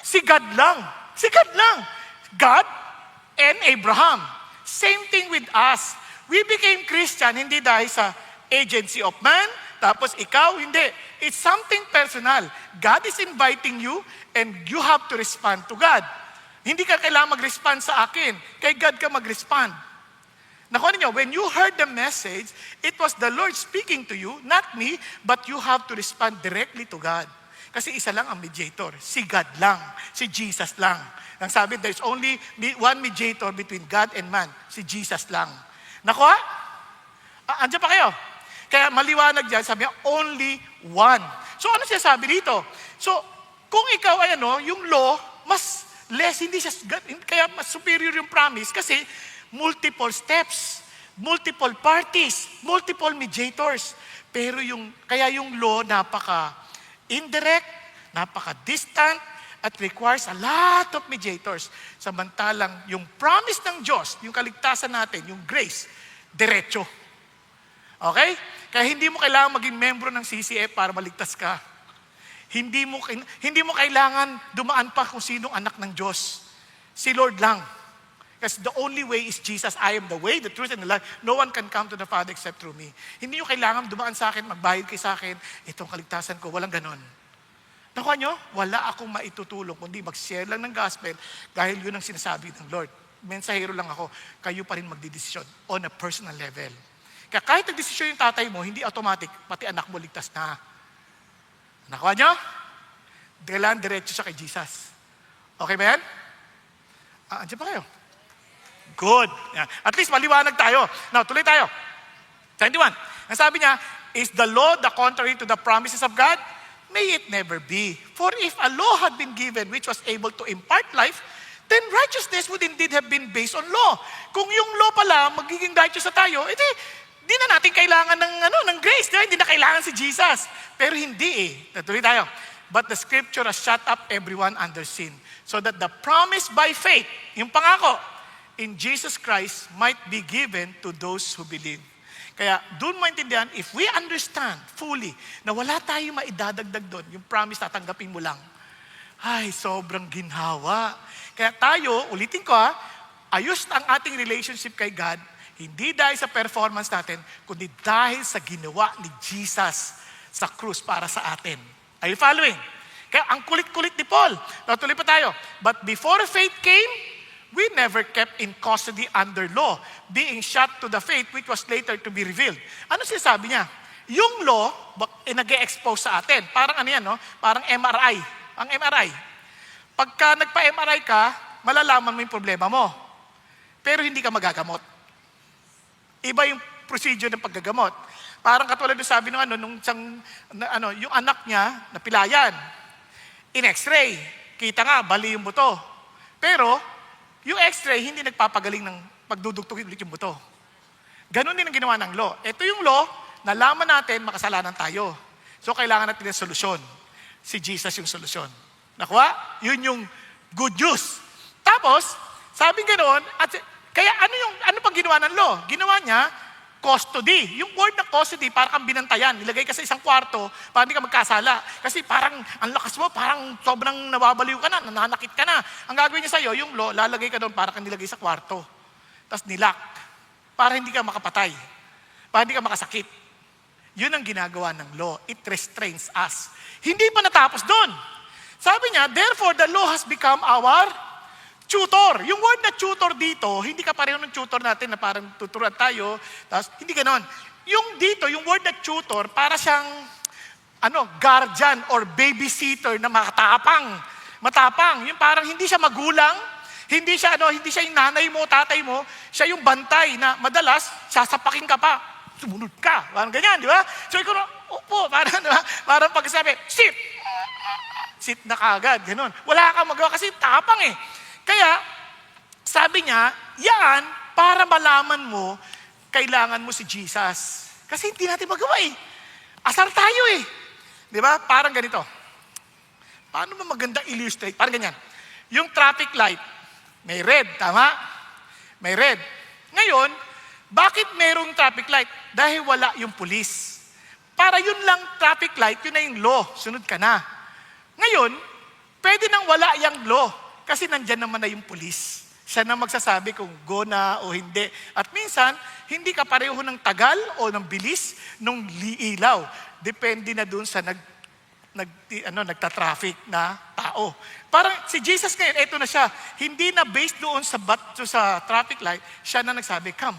si God lang. Si God lang. God and Abraham. Same thing with us. We became Christian hindi dahil sa agency of man, tapos ikaw, hindi. It's something personal. God is inviting you and you have to respond to God. Hindi ka kailangan mag-respond sa akin. Kay God ka mag-respond. Nakuha niyo, when you heard the message, it was the Lord speaking to you, not me, but you have to respond directly to God. Kasi isa lang ang mediator. Si God lang. Si Jesus lang. Nang sabi, there's only one mediator between God and man. Si Jesus lang. Nakuha? Andiyan pa kayo? Kaya maliwanag dyan, sabi niya, only one. So ano siya sabi dito? So, kung ikaw ay yung law, mas less, hindi siya, kaya mas superior yung promise kasi multiple steps, multiple parties, multiple mediators. Pero kaya yung law napaka-indirect, napaka-distant, at requires a lot of mediators. Samantalang yung promise ng Diyos, yung kaligtasan natin, yung grace, diretso. Okay? Kaya hindi mo kailangan maging membro ng CCF para maligtas ka. Hindi mo kailangan dumaan pa kung sinong anak ng Diyos. Si Lord lang. Kasi the only way is Jesus. I am the way, the truth, and the life. No one can come to the Father except through me. Hindi nyo kailangan dumaan sa akin, magbayad kayo sa akin, itong kaligtasan ko. Walang ganon. Nakuha nyo? Wala akong maitutulong, kundi mag-share lang ng gospel dahil yun ang sinasabi ng Lord. Mensahero lang ako, kayo pa rin magdidesisyon on a personal level. Kaya kahit nagdesisyon yung tatay mo, hindi automatic, pati anak mo ligtas na. Nakuha nyo? Kailangan diretso siya kay Jesus. Okay ba yan? Andiyan pa kayo? Good. Yan. At least maliwanag tayo. Now, tuloy tayo. 21. Ang sabi niya, is the law the contrary to the promises of God? May it never be. For if a law had been given which was able to impart life, then righteousness would indeed have been based on law. Kung yung law pala, magiging righteous na tayo, edi, di na natin kailangan ng grace. Hindi na kailangan si Jesus. Pero hindi Natuloy tayo. But the scripture has shut up everyone under sin, so that the promise by faith, yung pangako, in Jesus Christ might be given to those who believe. Kaya doon maintindihan, if we understand fully na wala tayong maidadagdag doon, yung promise tatanggapin mo lang, ay, sobrang ginhawa. Kaya tayo, ulitin ko ayos ang ating relationship kay God, hindi dahil sa performance natin, kundi dahil sa ginawa ni Jesus sa krus para sa atin. Are you following? Kaya ang kulit-kulit ni Paul. Natuloy pa tayo. But before faith came, we never kept in custody under law, being shut to the faith which was later to be revealed. Ano sinasabi niya? Yung law, nag-e-expose sa atin. Parang Parang MRI. Ang MRI. Pagka nagpa-MRI ka, malalaman mo yung problema mo. Pero hindi ka magagamot. Iba yung procedure ng paggagamot. Parang katulad ng sabi yung anak niya, napilayan. In X-ray, kita nga, bali yung buto. Pero, yung X-ray, hindi nagpapagaling ng pagdudugtugin ulit yung buto. Ganon din ang ginawa ng law. Ito yung law, nalaman natin, makasalanan tayo. So, kailangan natin ng solusyon. Si Jesus yung solusyon. Nakuha? Yun yung good news. Tapos, sabi ganon, kaya ano pang ginawa ng law? Ginawa niya, custody. Yung word na custody, parang kang binantayan. Nilagay ka sa isang kwarto para hindi ka magkasala. Kasi parang, ang lakas mo, parang sobrang nawabaliw ka na, nananakit ka na. Ang gagawin niya sa'yo, yung law, lalagay ka doon para kang nilagay sa kwarto. Tapos nilock. Para hindi ka makapatay. Para hindi ka makasakit. Yun ang ginagawa ng law. It restrains us. Hindi pa natapos doon. Sabi niya, therefore the law has become our tutor. Yung word na tutor dito, hindi ka pareho ng tutor natin na parang tuturuan tayo. Tapos, hindi ganon. Yung dito, yung word na tutor, para siyang guardian or babysitter na matapang. Yung parang hindi siya magulang, hindi siya yung nanay mo, tatay mo, siya yung bantay na madalas, sasapakin ka pa, sumunod ka. Parang ganyan, di ba? So, ikaw parang, di ba? Parang pagsasabi, sit na kagad, ganon. Wala kang magawa kasi tapang Kaya, sabi niya, yan, para malaman mo, kailangan mo si Jesus. Kasi hindi natin magawa Asar tayo Di ba? Parang ganito. Paano ba maganda illustrate? Parang ganyan. Yung traffic light, may red, tama? May red. Ngayon, bakit merong traffic light? Dahil wala yung pulis. Para yun lang traffic light, yun na yung law. Sunod ka na. Ngayon, pwede nang wala yung law. Kasi nandyan naman na yung pulis. Siya na magsasabi kung go na o hindi. At minsan, hindi ka pareho ng tagal o ng bilis nung liilaw. Depende na dun sa nagta-traffic na tao. Parang si Jesus ngayon, eto na siya. Hindi na based doon sa traffic light, siya na nagsabi, come.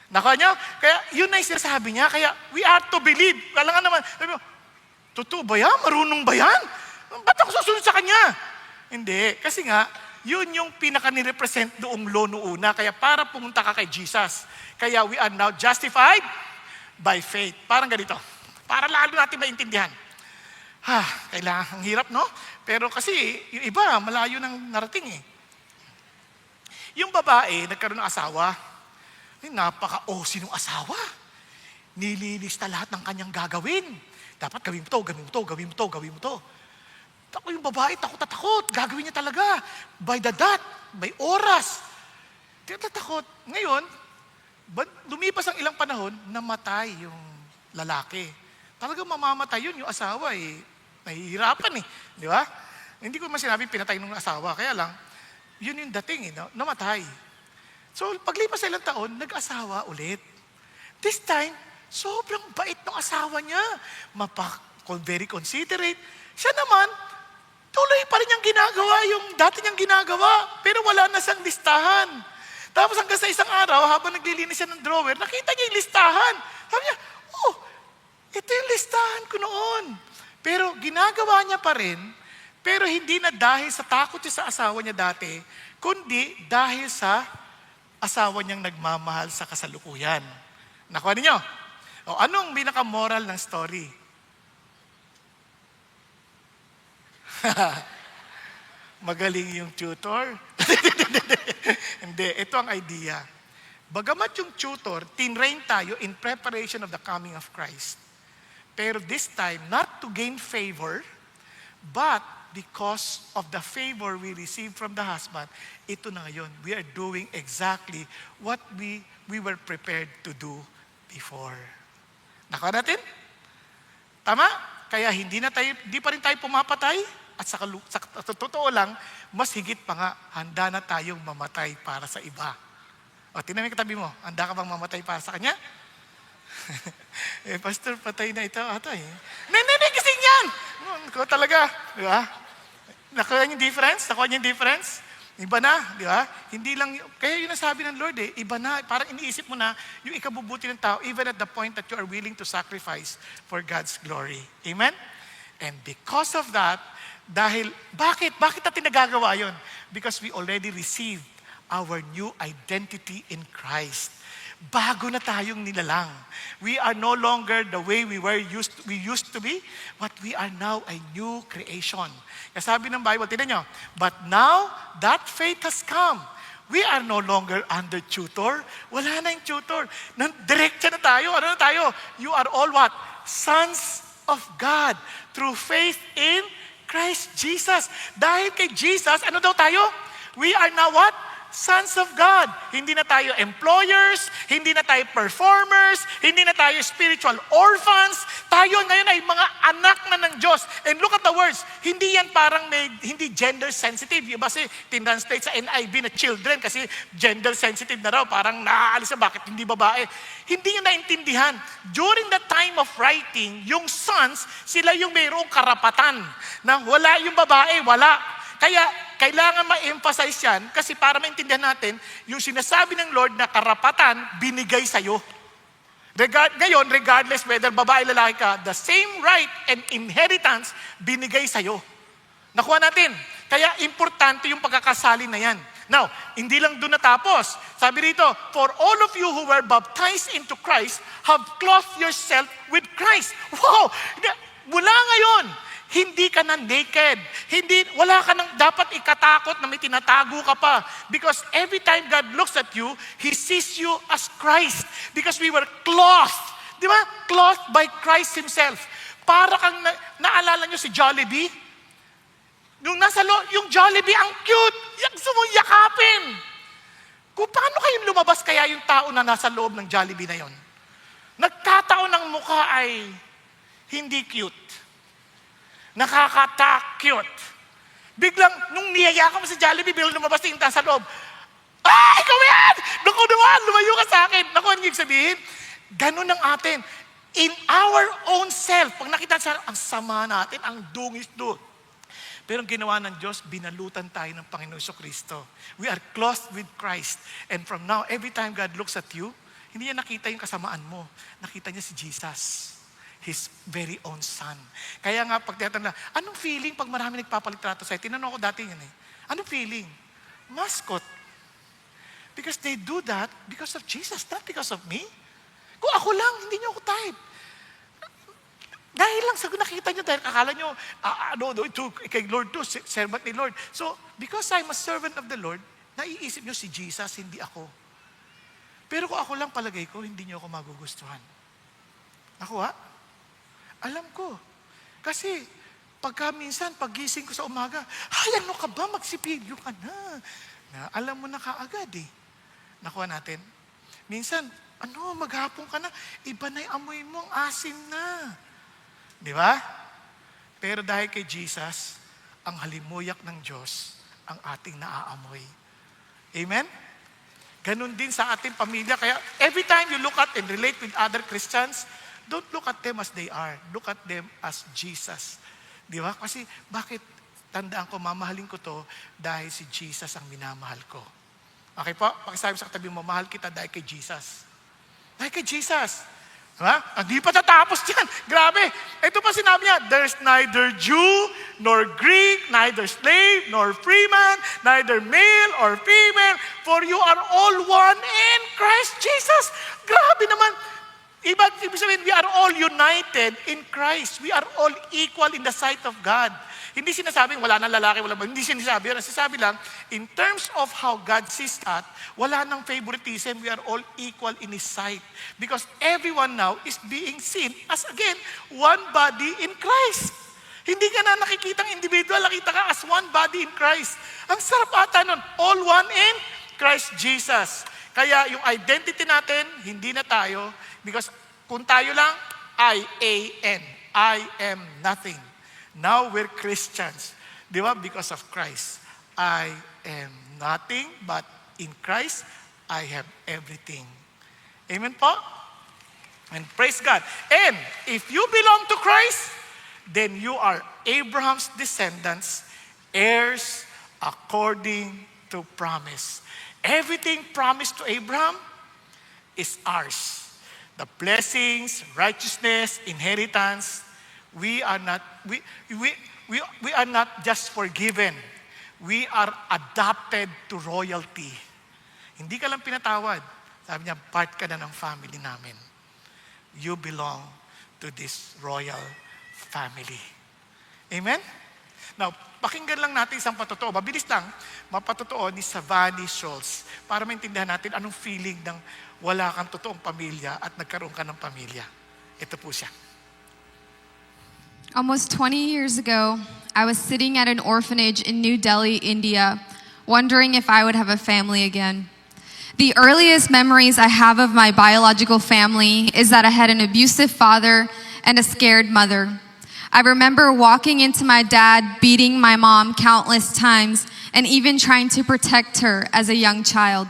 Nakuha niyo? Kaya yun na yung sinasabi niya. Kaya we are to believe. Kailangan naman, sabi mo, totoo ba yan? Marunong ba yan? Ba't ako susunod sa kanya? Hindi. Kasi nga, yun yung pinaka-nirepresent doong law noona. Kaya para pumunta ka kay Jesus. Kaya we are now justified by faith. Parang ganito. Para lalo natin maintindihan. Kailangan, ang hirap, no? Pero kasi, yung iba, malayo nang narating eh. Yung babae, nagkaroon ng asawa. Napaka-osi ng asawa. Nililista lahat ng kanyang gagawin. Dapat gawin mo to, gawin mo to, gawin mo to, gawin mo to. Ako yung babae, takot na takot. Gagawin niya talaga. By the dot, by oras. Takot. Ngayon, lumipas ang ilang panahon, namatay yung lalaki. Talagang mamamatay yun, yung asawa eh. Nahihirapan eh. Di ba? Hindi ko man sinabi pinatay ng asawa. Kaya lang, yun yung dating eh, no? Namatay. So, paglipas sa ilang taon, nag-asawa ulit. This time, sobrang bait ng asawa niya. Very considerate. Siya naman, tuloy pa rin niyang ginagawa yung dati niyang ginagawa, pero wala na siyang listahan. Tapos hanggang sa isang araw, habang naglilinis siya ng drawer, nakita niya yung listahan. Sabi niya, ito yung listahan ko noon. Pero ginagawa niya pa rin, pero hindi na dahil sa takot niya sa asawa niya dati, kundi dahil sa asawa niyang nagmamahal sa kasalukuyan. Nakuha ninyo? Anong pinaka-moral ng story? Magaling yung tutor? Hindi, ito ang idea. Bagamat yung tutor, tinrain tayo in preparation of the coming of Christ. Pero this time, not to gain favor, but because of the favor we receive from the husband, ito na ngayon, we are doing exactly what we were prepared to do before. Nakuha natin? Tama? Kaya hindi pa rin tayo pumapatay. At sa totoo lang, mas higit pa nga, handa na tayong mamatay para sa iba. Tingnan mo yung katabi mo, handa ka bang mamatay para sa kanya? Pastor, patay na ito ata eh. Hindi, gising yan! Ko talaga, di ba? Nakuha niyo yung difference? Nakuha niyo yung difference? Iba na, di ba? Hindi lang, kaya yun ang sabi ng Lord eh, iba na, parang iniisip mo na yung ikabubuti ng tao, even at the point that you are willing to sacrifice for God's glory. Amen? And because of that, dahil, bakit natin nagagawa yun? Because we already received our new identity in Christ. Bago na tayong nilalang. We are no longer the way we used to be, but we are now a new creation. Kaya sabi ng Bible, tingnan nyo, but now that faith has come. We are no longer under tutor. Wala na yung tutor. Diretsa na tayo. Ano na tayo? You are all what? Sons of God. Through faith in Christ Jesus. Dahil kay Jesus, ano daw tayo? We are now what? Sons of God. Hindi na tayo employers, hindi na tayo performers, hindi na tayo spiritual orphans. Tayo ngayon ay mga anak na ng Diyos. And look at the words, hindi yan parang hindi gender sensitive. Yung kasi tinranslate sa NIV na children kasi gender sensitive na raw. Parang naaalis na bakit hindi babae. Hindi nyo naintindihan. During the time of writing, yung sons, sila yung mayroong karapatan. Na wala yung babae, wala. Kaya, kailangan ma-emphasize yan kasi para maintindihan natin, yung sinasabi ng Lord na karapatan, binigay sa'yo. Ngayon, regardless whether babae lalaki ka, the same right and inheritance, binigay sa'yo. Nakuha natin. Kaya, importante yung pagkakasali na yan. Now, hindi lang doon natapos. Sabi rito, for all of you who were baptized into Christ, have clothed yourself with Christ. Wow! Mula ngayon, hindi ka na naked. Wala ka nang dapat ikatakot na may tinatago ka pa. Because every time God looks at you, He sees you as Christ. Because we were clothed. Di ba? Clothed by Christ Himself. Para kang, naalala nyo si Jollibee? Yung yung Jollibee, ang cute. Gusto mo yakapin. Kung paano kayong lumabas kaya yung tao na nasa loob ng Jollibee na yon? Nagkataon ng mukha ay hindi cute. Nakaka-cute. Biglang, nung niyaya ka mo sa Jollibee, biglang lumabas yung sa loob. Ah, ikaw yan! Naku naman, lumayo ka sa akin. Naku, ano ibig sabihin? Ganun ang atin. In our own self, pag nakita sa ang sama natin, ang dungis doon. Pero ang ginawa ng Diyos, binalutan tayo ng Panginoon Kristo. We are clothed with Christ. And from now, every time God looks at you, hindi niya nakita yung kasamaan mo. Nakita niya si Jesus. His very own Son. Kaya nga, pag tinatanong na, anong feeling pag marami nagpapalitrato sa'yo? Tinanong ko dati yun eh. Anong feeling? Mascot. Because they do that because of Jesus, not because of me. Kung ako lang, hindi niyo ako type. Dahil lang sa nakita niyo, dahil akala niyo, kay Lord to, servant ni Lord. So, because I'm a servant of the Lord, naiisip niyo si Jesus, hindi ako. Pero kung ako lang palagay ko, hindi niyo ako magugustuhan. Ako alam ko. Kasi, pagka minsan, pagising ko sa umaga, ay, ano ka ba? Magsipilyo ka na. Alam mo na kaagad eh. Nakuha natin. Minsan, maghapon ka na, iba na yung amoy mo, asim na. Di ba? Pero dahil kay Jesus, ang halimuyak ng Diyos, ang ating naaamoy. Amen? Ganun din sa ating pamilya. Kaya every time you look at and relate with other Christians, don't look at them as they are. Look at them as Jesus. Di ba? Kasi bakit tandaan ko, mamahalin ko to dahil si Jesus ang minamahal ko. Okay po? Pakisabi sa katabi mo, mahal kita dahil kay Jesus. Dahil kay Jesus. Diba? Hindi pa tatapos yan. Grabe. Ito pa sinabi niya, there's neither Jew nor Greek, neither slave nor freeman, neither male or female, for you are all one in Christ Jesus. Grabe naman. Ibig sabihin, we are all united in Christ. We are all equal in the sight of God. Hindi sinasabing wala nang lalaki, wala ba? Hindi sinasabi yun. Sinasabi lang, in terms of how God sees that, wala nang favoritism. We are all equal in His sight. Because everyone now is being seen as, again, one body in Christ. Hindi ka na nakikitang individual, nakita ka as one body in Christ. Ang sarap ata nun, all one in Christ Jesus. Kaya yung identity natin, hindi na tayo, because kung tayo lang, I-A-N, I am nothing. Now we're Christians. Di ba? Because of Christ. I am nothing, but in Christ, I have everything. Amen po? And praise God. And if you belong to Christ, then you are Abraham's descendants, heirs according to promise. Everything promised to Abraham is ours. The blessings, righteousness, inheritance, we are not just forgiven. We are adopted to royalty. Hindi ka lang pinatawad. Sabi niya, part ka na ng family namin. You belong to this royal family. Amen? Now, pakinggan lang natin isang patotoo. Mabilis lang, mapatotoo ni Savani Schultz para maintindihan natin anong feeling ng wala kang totoong pamilya at nagkaroon ka ng pamilya. Ito po siya. Almost 20 years ago, I was sitting at an orphanage in New Delhi, India, wondering if I would have a family again. The earliest memories I have of my biological family is that I had an abusive father and a scared mother. I remember walking into my dad beating my mom countless times and even trying to protect her as a young child.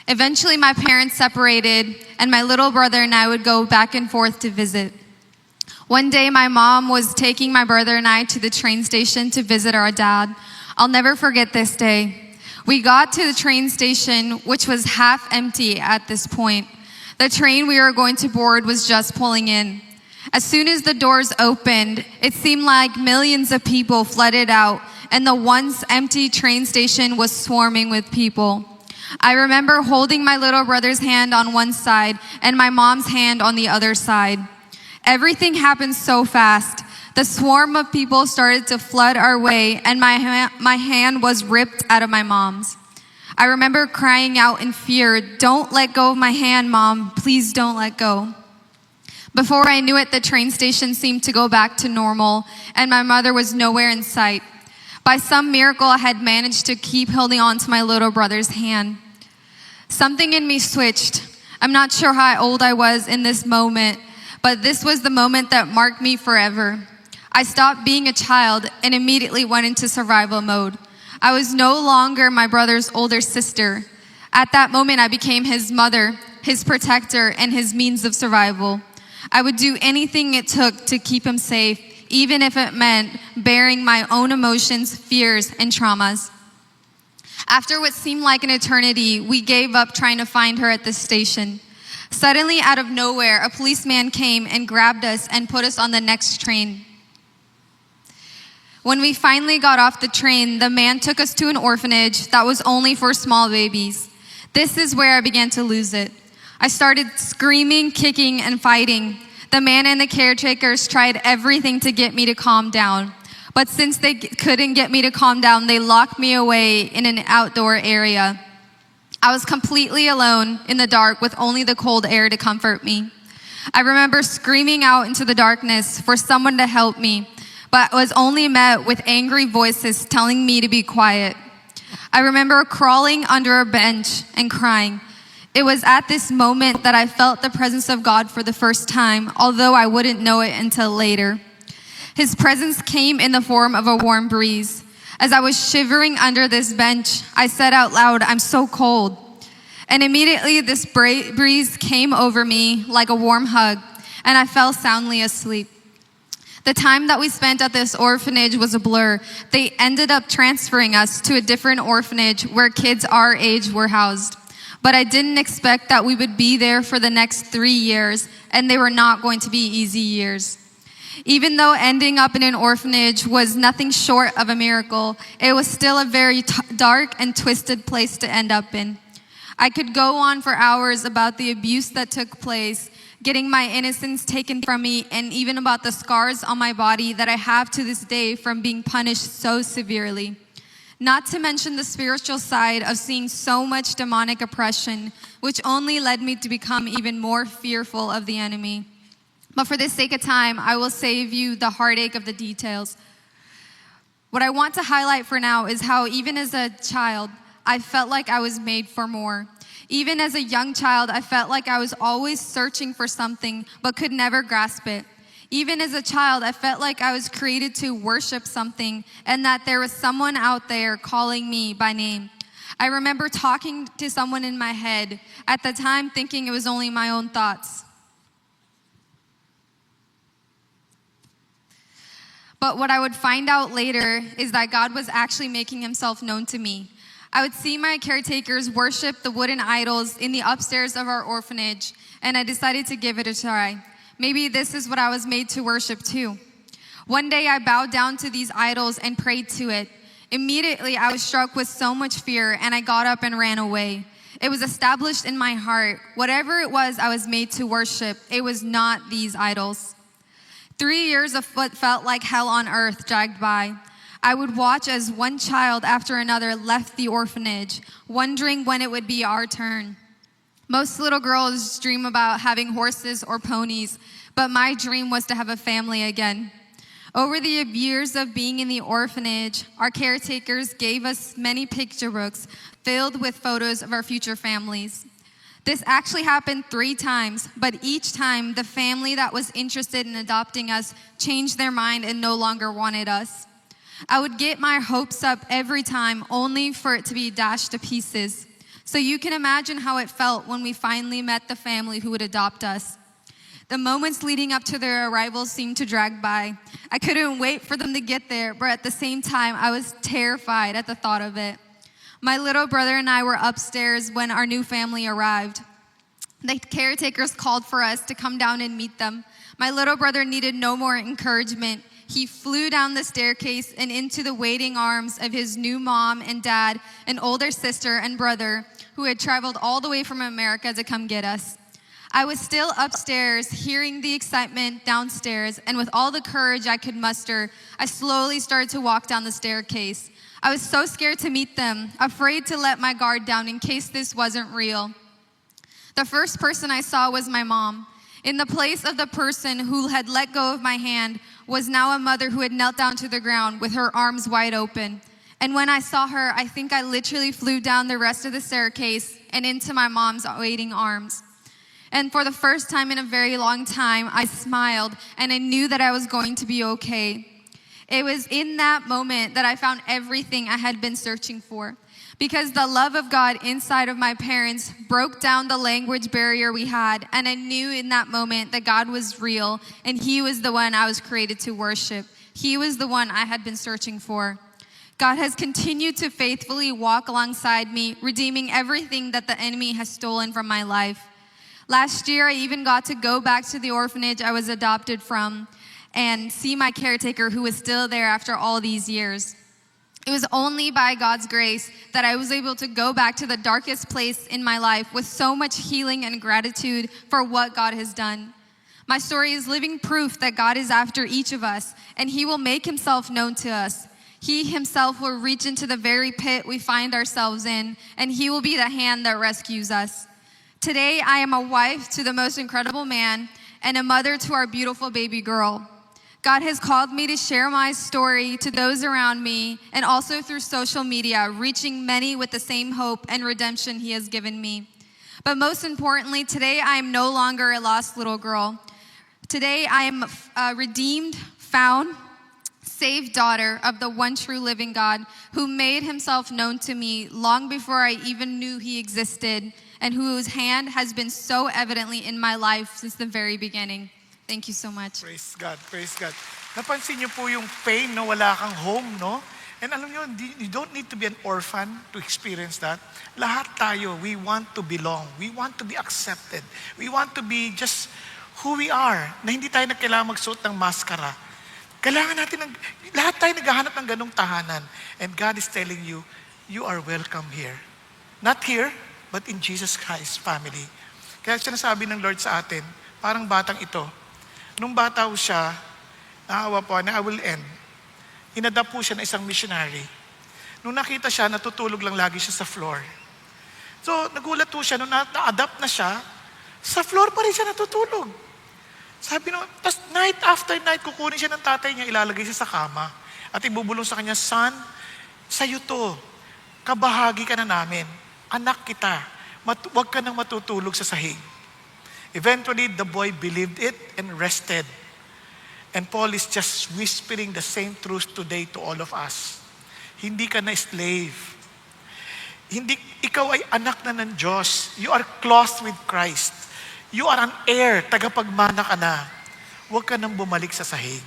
Eventually, my parents separated, and my little brother and I would go back and forth to visit. One day, my mom was taking my brother and I to the train station to visit our dad. I'll never forget this day. We got to the train station, which was half empty at this point. The train we were going to board was just pulling in. As soon as the doors opened, it seemed like millions of people flooded out, and the once empty train station was swarming with people. I remember holding my little brother's hand on one side and my mom's hand on the other side. Everything happened so fast. The swarm of people started to flood our way, and my hand was ripped out of my mom's. I remember crying out in fear, "Don't let go of my hand, Mom. Please don't let go." Before I knew it, the train station seemed to go back to normal, and my mother was nowhere in sight. By some miracle, I had managed to keep holding on to my little brother's hand. Something in me switched. I'm not sure how old I was in this moment, but this was the moment that marked me forever. I stopped being a child and immediately went into survival mode. I was no longer my brother's older sister. At that moment, I became his mother, his protector, and his means of survival. I would do anything it took to keep him safe, even if it meant bearing my own emotions, fears, and traumas. After what seemed like an eternity, we gave up trying to find her at the station. Suddenly, out of nowhere, a policeman came and grabbed us and put us on the next train. When we finally got off the train, the man took us to an orphanage that was only for small babies. This is where I began to lose it. I started screaming, kicking, and fighting. The man and the caretakers tried everything to get me to calm down. But since they couldn't get me to calm down, they locked me away in an outdoor area. I was completely alone in the dark with only the cold air to comfort me. I remember screaming out into the darkness for someone to help me, but was only met with angry voices telling me to be quiet. I remember crawling under a bench and crying. It was at this moment that I felt the presence of God for the first time, although I wouldn't know it until later. His presence came in the form of a warm breeze. As I was shivering under this bench, I said out loud, "I'm so cold." And immediately this breeze came over me like a warm hug, and I fell soundly asleep. The time that we spent at this orphanage was a blur. They ended up transferring us to a different orphanage where kids our age were housed. But I didn't expect that we would be there for the next 3 years, and they were not going to be easy years. Even though ending up in an orphanage was nothing short of a miracle, it was still a very dark and twisted place to end up in. I could go on for hours about the abuse that took place, getting my innocence taken from me, and even about the scars on my body that I have to this day from being punished so severely. Not to mention the spiritual side of seeing so much demonic oppression, which only led me to become even more fearful of the enemy. But for the sake of time, I will save you the heartache of the details. What I want to highlight for now is how even as a child, I felt like I was made for more. Even as a young child, I felt like I was always searching for something but could never grasp it. Even as a child, I felt like I was created to worship something and that there was someone out there calling me by name. I remember talking to someone in my head, at the time thinking it was only my own thoughts. But what I would find out later is that God was actually making himself known to me. I would see my caretakers worship the wooden idols in the upstairs of our orphanage, and I decided to give it a try. Maybe this is what I was made to worship too. One day I bowed down to these idols and prayed to it. Immediately I was struck with so much fear, and I got up and ran away. It was established in my heart. Whatever it was I was made to worship, it was not these idols. 3 years of what felt like hell on earth dragged by. I would watch as one child after another left the orphanage, wondering when it would be our turn. Most little girls dream about having horses or ponies, but my dream was to have a family again. Over the years of being in the orphanage, our caretakers gave us many picture books filled with photos of our future families. This actually happened 3 times, but each time the family that was interested in adopting us changed their mind and no longer wanted us. I would get my hopes up every time, only for it to be dashed to pieces. So you can imagine how it felt when we finally met the family who would adopt us. The moments leading up to their arrival seemed to drag by. I couldn't wait for them to get there, but at the same time, I was terrified at the thought of it. My little brother and I were upstairs when our new family arrived. The caretakers called for us to come down and meet them. My little brother needed no more encouragement. He flew down the staircase and into the waiting arms of his new mom and dad, an older sister and brother who had traveled all the way from America to come get us. I was still upstairs, hearing the excitement downstairs, and with all the courage I could muster, I slowly started to walk down the staircase. I was so scared to meet them, afraid to let my guard down in case this wasn't real. The first person I saw was my mom. In the place of the person who had let go of my hand was now a mother who had knelt down to the ground with her arms wide open. And when I saw her, I think I literally flew down the rest of the staircase and into my mom's waiting arms. And for the first time in a very long time, I smiled and I knew that I was going to be okay. It was in that moment that I found everything I had been searching for. Because the love of God inside of my parents broke down the language barrier we had. And I knew in that moment that God was real and He was the one I was created to worship. He was the one I had been searching for. God has continued to faithfully walk alongside me, redeeming everything that the enemy has stolen from my life. Last year, I even got to go back to the orphanage I was adopted from and see my caretaker who was still there after all these years. It was only by God's grace that I was able to go back to the darkest place in my life with so much healing and gratitude for what God has done. My story is living proof that God is after each of us, and He will make Himself known to us. He Himself will reach into the very pit we find ourselves in, and He will be the hand that rescues us. Today, I am a wife to the most incredible man and a mother to our beautiful baby girl. God has called me to share my story to those around me and also through social media, reaching many with the same hope and redemption He has given me. But most importantly, today I am no longer a lost little girl. Today I am a redeemed, found, saved daughter of the one true living God who made Himself known to me long before I even knew He existed and whose hand has been so evidently in my life since the very beginning. Thank you so much. Praise God, praise God. Napansin niyo po yung pain, no? Wala kang home, no? And alam niyo, you don't need to be an orphan to experience that. Lahat tayo, we want to belong. We want to be accepted. We want to be just who we are, na hindi tayo kailangan magsuot ng maskara. Kailangan natin, lahat tayo naghahanap ng ganong tahanan. And God is telling you, you are welcome here. Not here, but in Jesus Christ's family. Kaya sinasabi ng Lord sa atin, parang batang ito, nung bata po siya, naawa po na I will end. Inadapt po siya na isang missionary. Nung nakita siya, natutulog lang lagi siya sa floor. So, nagulat po siya, nung na-adapt na siya, sa floor pa rin siya natutulog. Sabi nung, tas night after night, kukunin siya ng tatay niya, ilalagay siya sa kama. At ibubulong sa kanya, son, sa'yo to, kabahagi ka na namin, anak kita, huwag ka nang matutulog sa sahig. Eventually, the boy believed it and rested. And Paul is just whispering the same truth today to all of us. Hindi ka na slave. Hindi, ikaw ay anak na ng Diyos. You are clothed with Christ. You are an heir, tagapagmana ka na. Huwag ka nang bumalik sa sahig.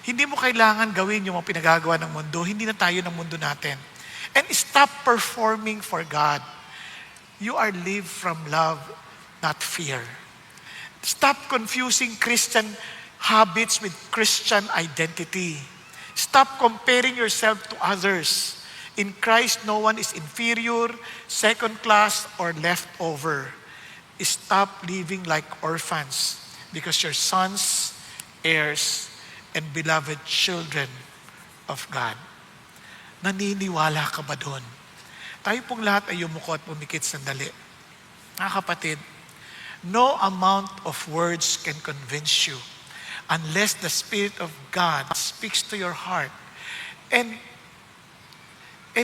Hindi mo kailangan gawin yung mga pinagagawa ng mundo. Hindi na tayo ng mundo natin. And stop performing for God. You are live from love, not fear. Stop confusing Christian habits with Christian identity. Stop comparing yourself to others. In Christ, no one is inferior, second class, or leftover. Stop living like orphans because you're sons, heirs, and beloved children of God. Naniniwala ka ba doon? Tayo pong lahat ay yumuko at pumikit sandali. Mga kapatid, no amount of words can convince you unless the Spirit of God speaks to your heart. And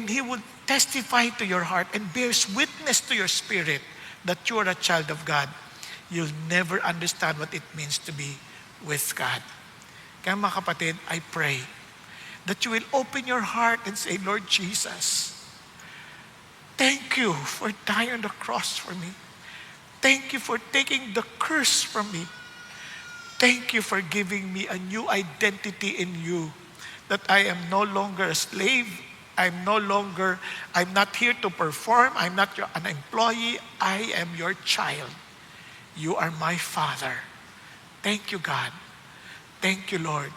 He will testify to your heart and bears witness to your spirit that you are a child of God. You'll never understand what it means to be with God. Kaya mga kapatid, I pray that you will open your heart and say, Lord Jesus, thank you for dying on the cross for me. Thank you for taking the curse from me. Thank you for giving me a new identity in you, that I am no longer a slave. I'm not here to perform. I'm not an employee. I am your child. You are my Father. Thank you, God. Thank you, Lord,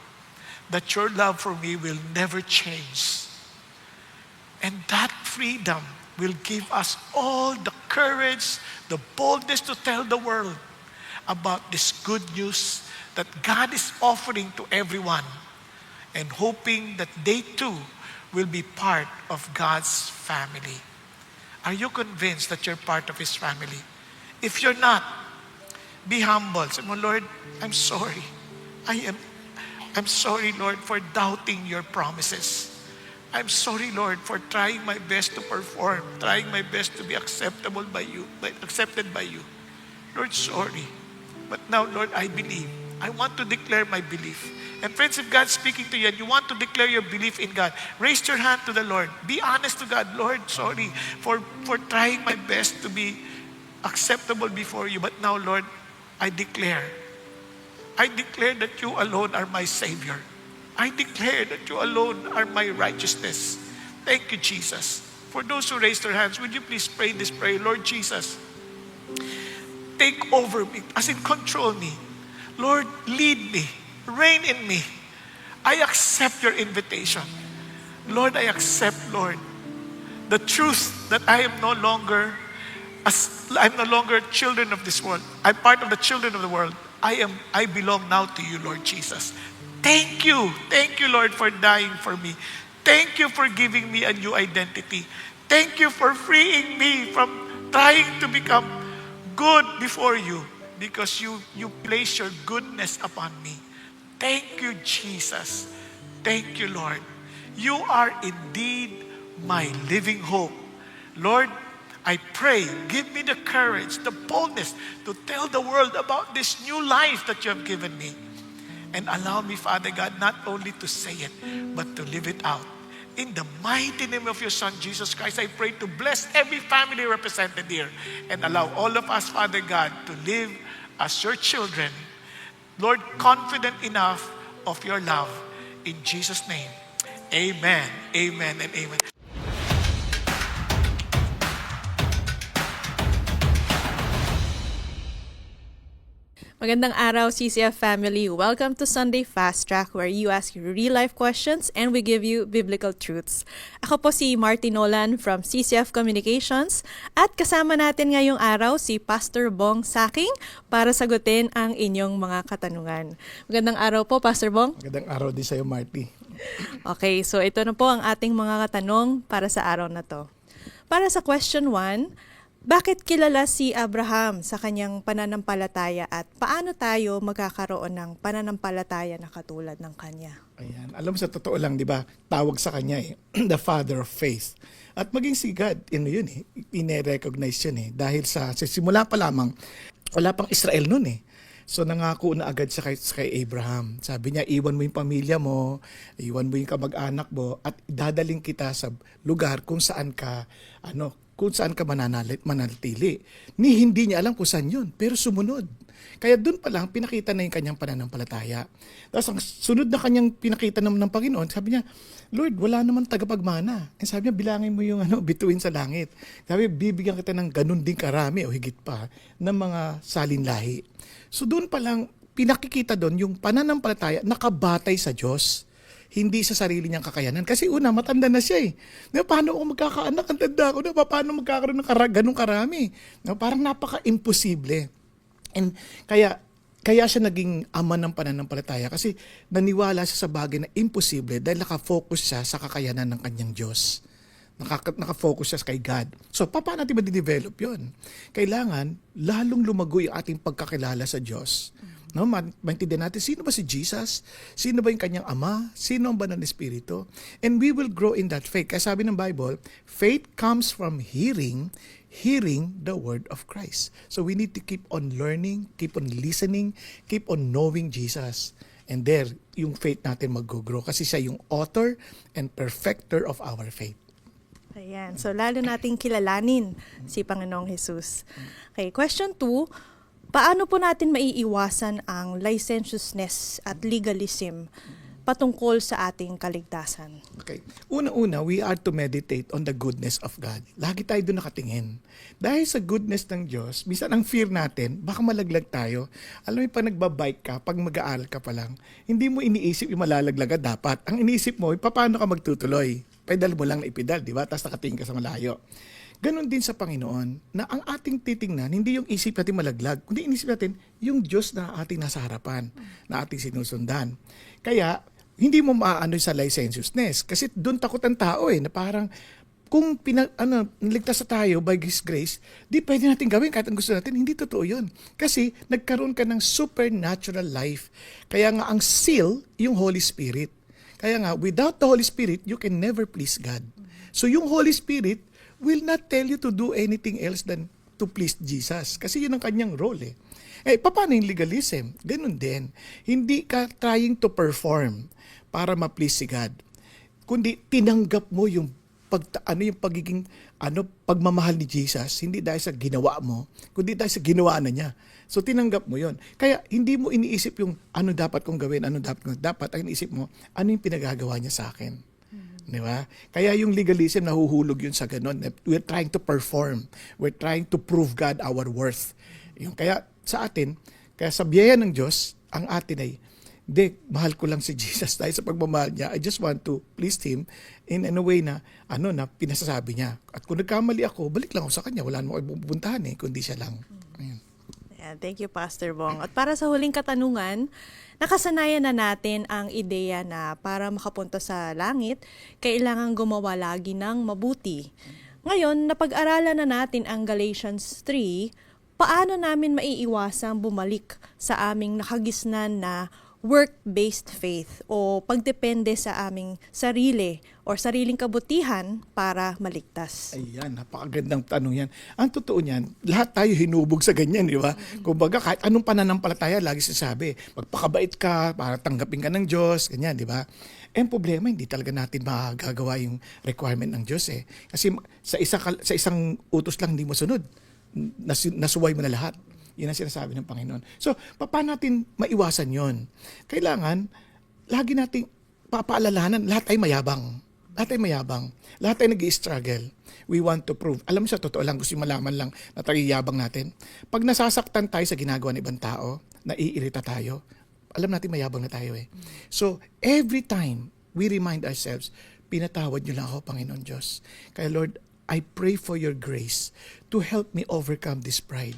that your love for me will never change. And that freedom will give us all the courage, the boldness to tell the world about this good news that God is offering to everyone and hoping that they too will be part of God's family. Are you convinced that you're part of His family? If you're not, be humble. Say mo, Lord, I'm sorry. I'm sorry, Lord, for doubting your promises. I'm sorry, Lord, for trying my best to perform, trying my best to be accepted by you. Lord, sorry. But now, Lord, I believe. I want to declare my belief. And friends, if God's speaking to you and you want to declare your belief in God, raise your hand to the Lord. Be honest to God. Lord, sorry for trying my best to be acceptable before you. But now, Lord, I declare that you alone are my Savior. I declare that you alone are my righteousness. Thank you, Jesus. For those who raised their hands, would you please pray this prayer? Lord Jesus, take over me, as in control me. Lord, lead me, reign in me. I accept your invitation. Lord, I accept, Lord, the truth that I'm no longer children of this world. I'm part of the children of the world. I belong now to you, Lord Jesus. Thank you, Lord, for dying for me. Thank you for giving me a new identity. Thank you for freeing me from trying to become good before you, because you place your goodness upon me. Thank you, Jesus. Thank you, Lord. You are indeed my living hope. Lord, I pray, give me the courage, the boldness to tell the world about this new life that you have given me. And allow me, Father God, not only to say it, but to live it out. In the mighty name of your Son, Jesus Christ, I pray to bless every family represented here and allow all of us, Father God, to live as your children. Lord, confident enough of your love. In Jesus' name, amen, amen, and amen. Magandang araw, CCF family. Welcome to Sunday Fast Track, where you ask real-life questions and we give you biblical truths. Ako po si Martin Nolan from CCF Communications at kasama natin ngayong araw si Pastor Bong Saking para sagutin ang inyong mga katanungan. Magandang araw po, Pastor Bong. Magandang araw din sa iyo, Marty. Okay, so ito na po ang ating mga katanong para sa araw na to. Para sa question 1, bakit kilala si Abraham sa kanyang pananampalataya at paano tayo magkakaroon ng pananampalataya na katulad ng kanya? Ayan. Alam mo, sa totoo lang, di ba, tawag sa kanya the father of faith. At maging si God, yun ine-recognize yun Dahil sa simula pa lamang, wala pang Israel nun So nangako na agad sa kay Abraham. Sabi niya, iwan mo yung pamilya mo, iwan mo yung kamag-anak mo, at dadaling kita sa lugar kung saan ka, mananatili. Hindi niya alam kung saan yun, pero sumunod. Kaya doon pa lang, pinakita na yung kanyang pananampalataya. Tapos ang sunod na kanyang pinakita naman ng Panginoon, sabi niya, Lord, wala naman tagapagmana. And sabi niya, bilangin mo yung bituin sa langit. Sabi, bibigyan kita ng ganun din karami o higit pa ng mga salinlahi. So doon pa lang, pinakikita doon yung pananampalataya nakabatay sa Diyos. Hindi sa sarili niyang kakayanan. Kasi una, matanda na siya Paano ako magkakaanak? Ang tanda ko na. Paano magkakaroon ng ganun karami? Parang napaka-imposible. And kaya siya naging ama ng pananampalataya kasi naniwala siya sa bagay na imposible dahil nakafocus siya sa kakayanan ng kanyang Diyos. Nakafocus siya kay God. So, paano natin ma-develop yun? Kailangan lalong lumago yung ating pagkakilala sa Diyos. Maintindihan natin, sino ba si Jesus? Sino ba yung kanyang ama? Sino ang banal na Espiritu? And we will grow in that faith. Kaya sabi ng Bible, faith comes from hearing the word of Christ. So we need to keep on learning, keep on listening, keep on knowing Jesus. And there, yung faith natin mag-grow kasi siya yung author and perfecter of our faith. Ayan. So lalo nating kilalanin si Panginoong Jesus. Okay, question 2. Paano po natin maiiwasan ang licentiousness at legalism patungkol sa ating kaligtasan? Okay. Una-una, we are to meditate on the goodness of God. Lagi tayo doon nakatingin. Dahil sa goodness ng Diyos, minsan ang fear natin, baka malaglag tayo. Alam mo, pag nagbabike ka, pag mag-aaral ka pa lang, hindi mo iniisip yung malalaglag ka dapat. Ang iniisip mo, paano ka magtutuloy? Pedal mo lang na ipedal, di ba? Tapos nakatingin ka sa malayo. Ganon din sa Panginoon na ang ating titingnan, hindi yung isip natin malaglag, kundi inisip natin yung Diyos na ating nasa harapan, na ating sinusundan. Kaya, hindi mo maaano sa licentiousness. Kasi doon takot ang tao na parang kung niligtas na tayo by His grace, di pwede natin gawin kahit ang gusto natin. Hindi totoo yun. Kasi nagkaroon ka ng supernatural life. Kaya nga ang seal, yung Holy Spirit. Kaya nga, without the Holy Spirit, you can never please God. So yung Holy Spirit will not tell you to do anything else than to please Jesus. Kasi yun ang kanyang role eh. Paano yung legalism? Ganun din. Hindi ka trying to perform para ma-please si God. Kundi tinanggap mo yung yung pagiging pagmamahal ni Jesus, hindi dahil sa ginawa mo, kundi dahil sa ginawa na niya. So tinanggap mo 'yon. Kaya hindi mo iniisip yung ano dapat kong gawin, ano dapat ang iniisip mo, ano yung pinagagawa niya sa akin. Di ba? Kaya yung legalism nahuhulog yun sa ganun. We're trying to perform. We're trying to prove God our worth. Yung kaya sa atin, kaya sa biyaya ng Diyos, ang atin ay mahal ko lang si Jesus dahil sa pagmamahal niya. I just want to please Him in a way na, na pinasasabi niya. At kung nagkamali ako, balik lang ako sa Kanya. Wala naman ako pupuntahan kundi siya lang. Ayun. Yeah, thank you, Pastor Bong. At para sa huling katanungan, nakasanayan na natin ang ideya na para makapunta sa langit, kailangan gumawa lagi ng mabuti. Ngayon, napag-aralan na natin ang Galatians 3, paano namin maiiwasang bumalik sa aming nakagisnan na work-based faith o pagdepende sa aming sarili o sariling kabutihan para maligtas? Ayan, napakagandang tanong yan. Ang totoo niyan, lahat tayo hinubog sa ganyan, di ba? Kumbaga, kahit anong pananampalataya, lagi sasabi, magpakabait ka, para tanggapin ka ng Diyos, ganyan, di ba? Ang problema, hindi talaga natin magagawa yung requirement ng Diyos eh. Kasi sa isang utos lang hindi mo sunod, nasuway mo na lahat. Yun ang sinasabi ng Panginoon. So, paano natin maiwasan yon? Kailangan, lagi nating papaalalahanan, lahat ay mayabang. Lahat ay mayabang. Lahat ay nag-i-struggle. We want to prove. Alam mo sa totoo lang, gusto malaman lang na tayo yabang natin. Pag nasasaktan tayo sa ginagawa ng ibang tao, naiirita tayo, alam natin mayabang na tayo eh. So, every time we remind ourselves, pinatawad niyo lang ako, Panginoon Diyos. Kaya Lord, I pray for your grace to help me overcome this pride.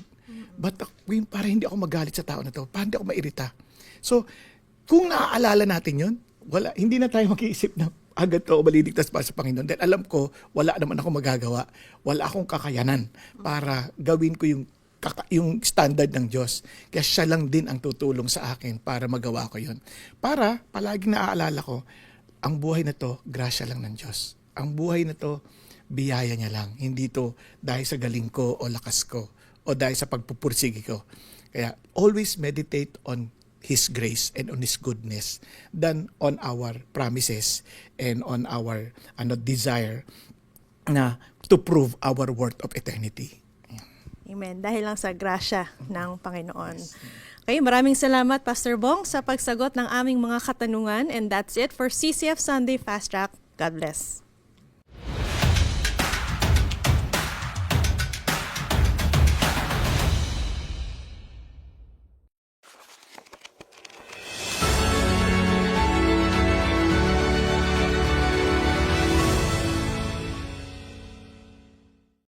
But para hindi ako magalit sa tao na to, para hindi ako mairita. So, kung naaalala natin yun, hindi na tayo mag-iisip na agad ko maliligtas para sa Panginoon. Dahil alam ko, wala naman ako magagawa. Wala akong kakayanan para gawin ko yung standard ng Diyos. Kaya siya lang din ang tutulong sa akin para magawa ko yun. Para palaging naaalala ko, ang buhay na to, grasya lang ng Diyos. Ang buhay na to, biyaya niya lang. Hindi to dahil sa galing ko o lakas ko o dahil sa pagpupursige ko. Kaya always meditate on His grace and on His goodness than on our promises and on our desire na to prove our worth of eternity. Amen. Dahil lang sa grasya ng Panginoon. Okay, maraming salamat, Pastor Bong, sa pagsagot ng aming mga katanungan. And that's it for CCF Sunday Fast Track. God bless.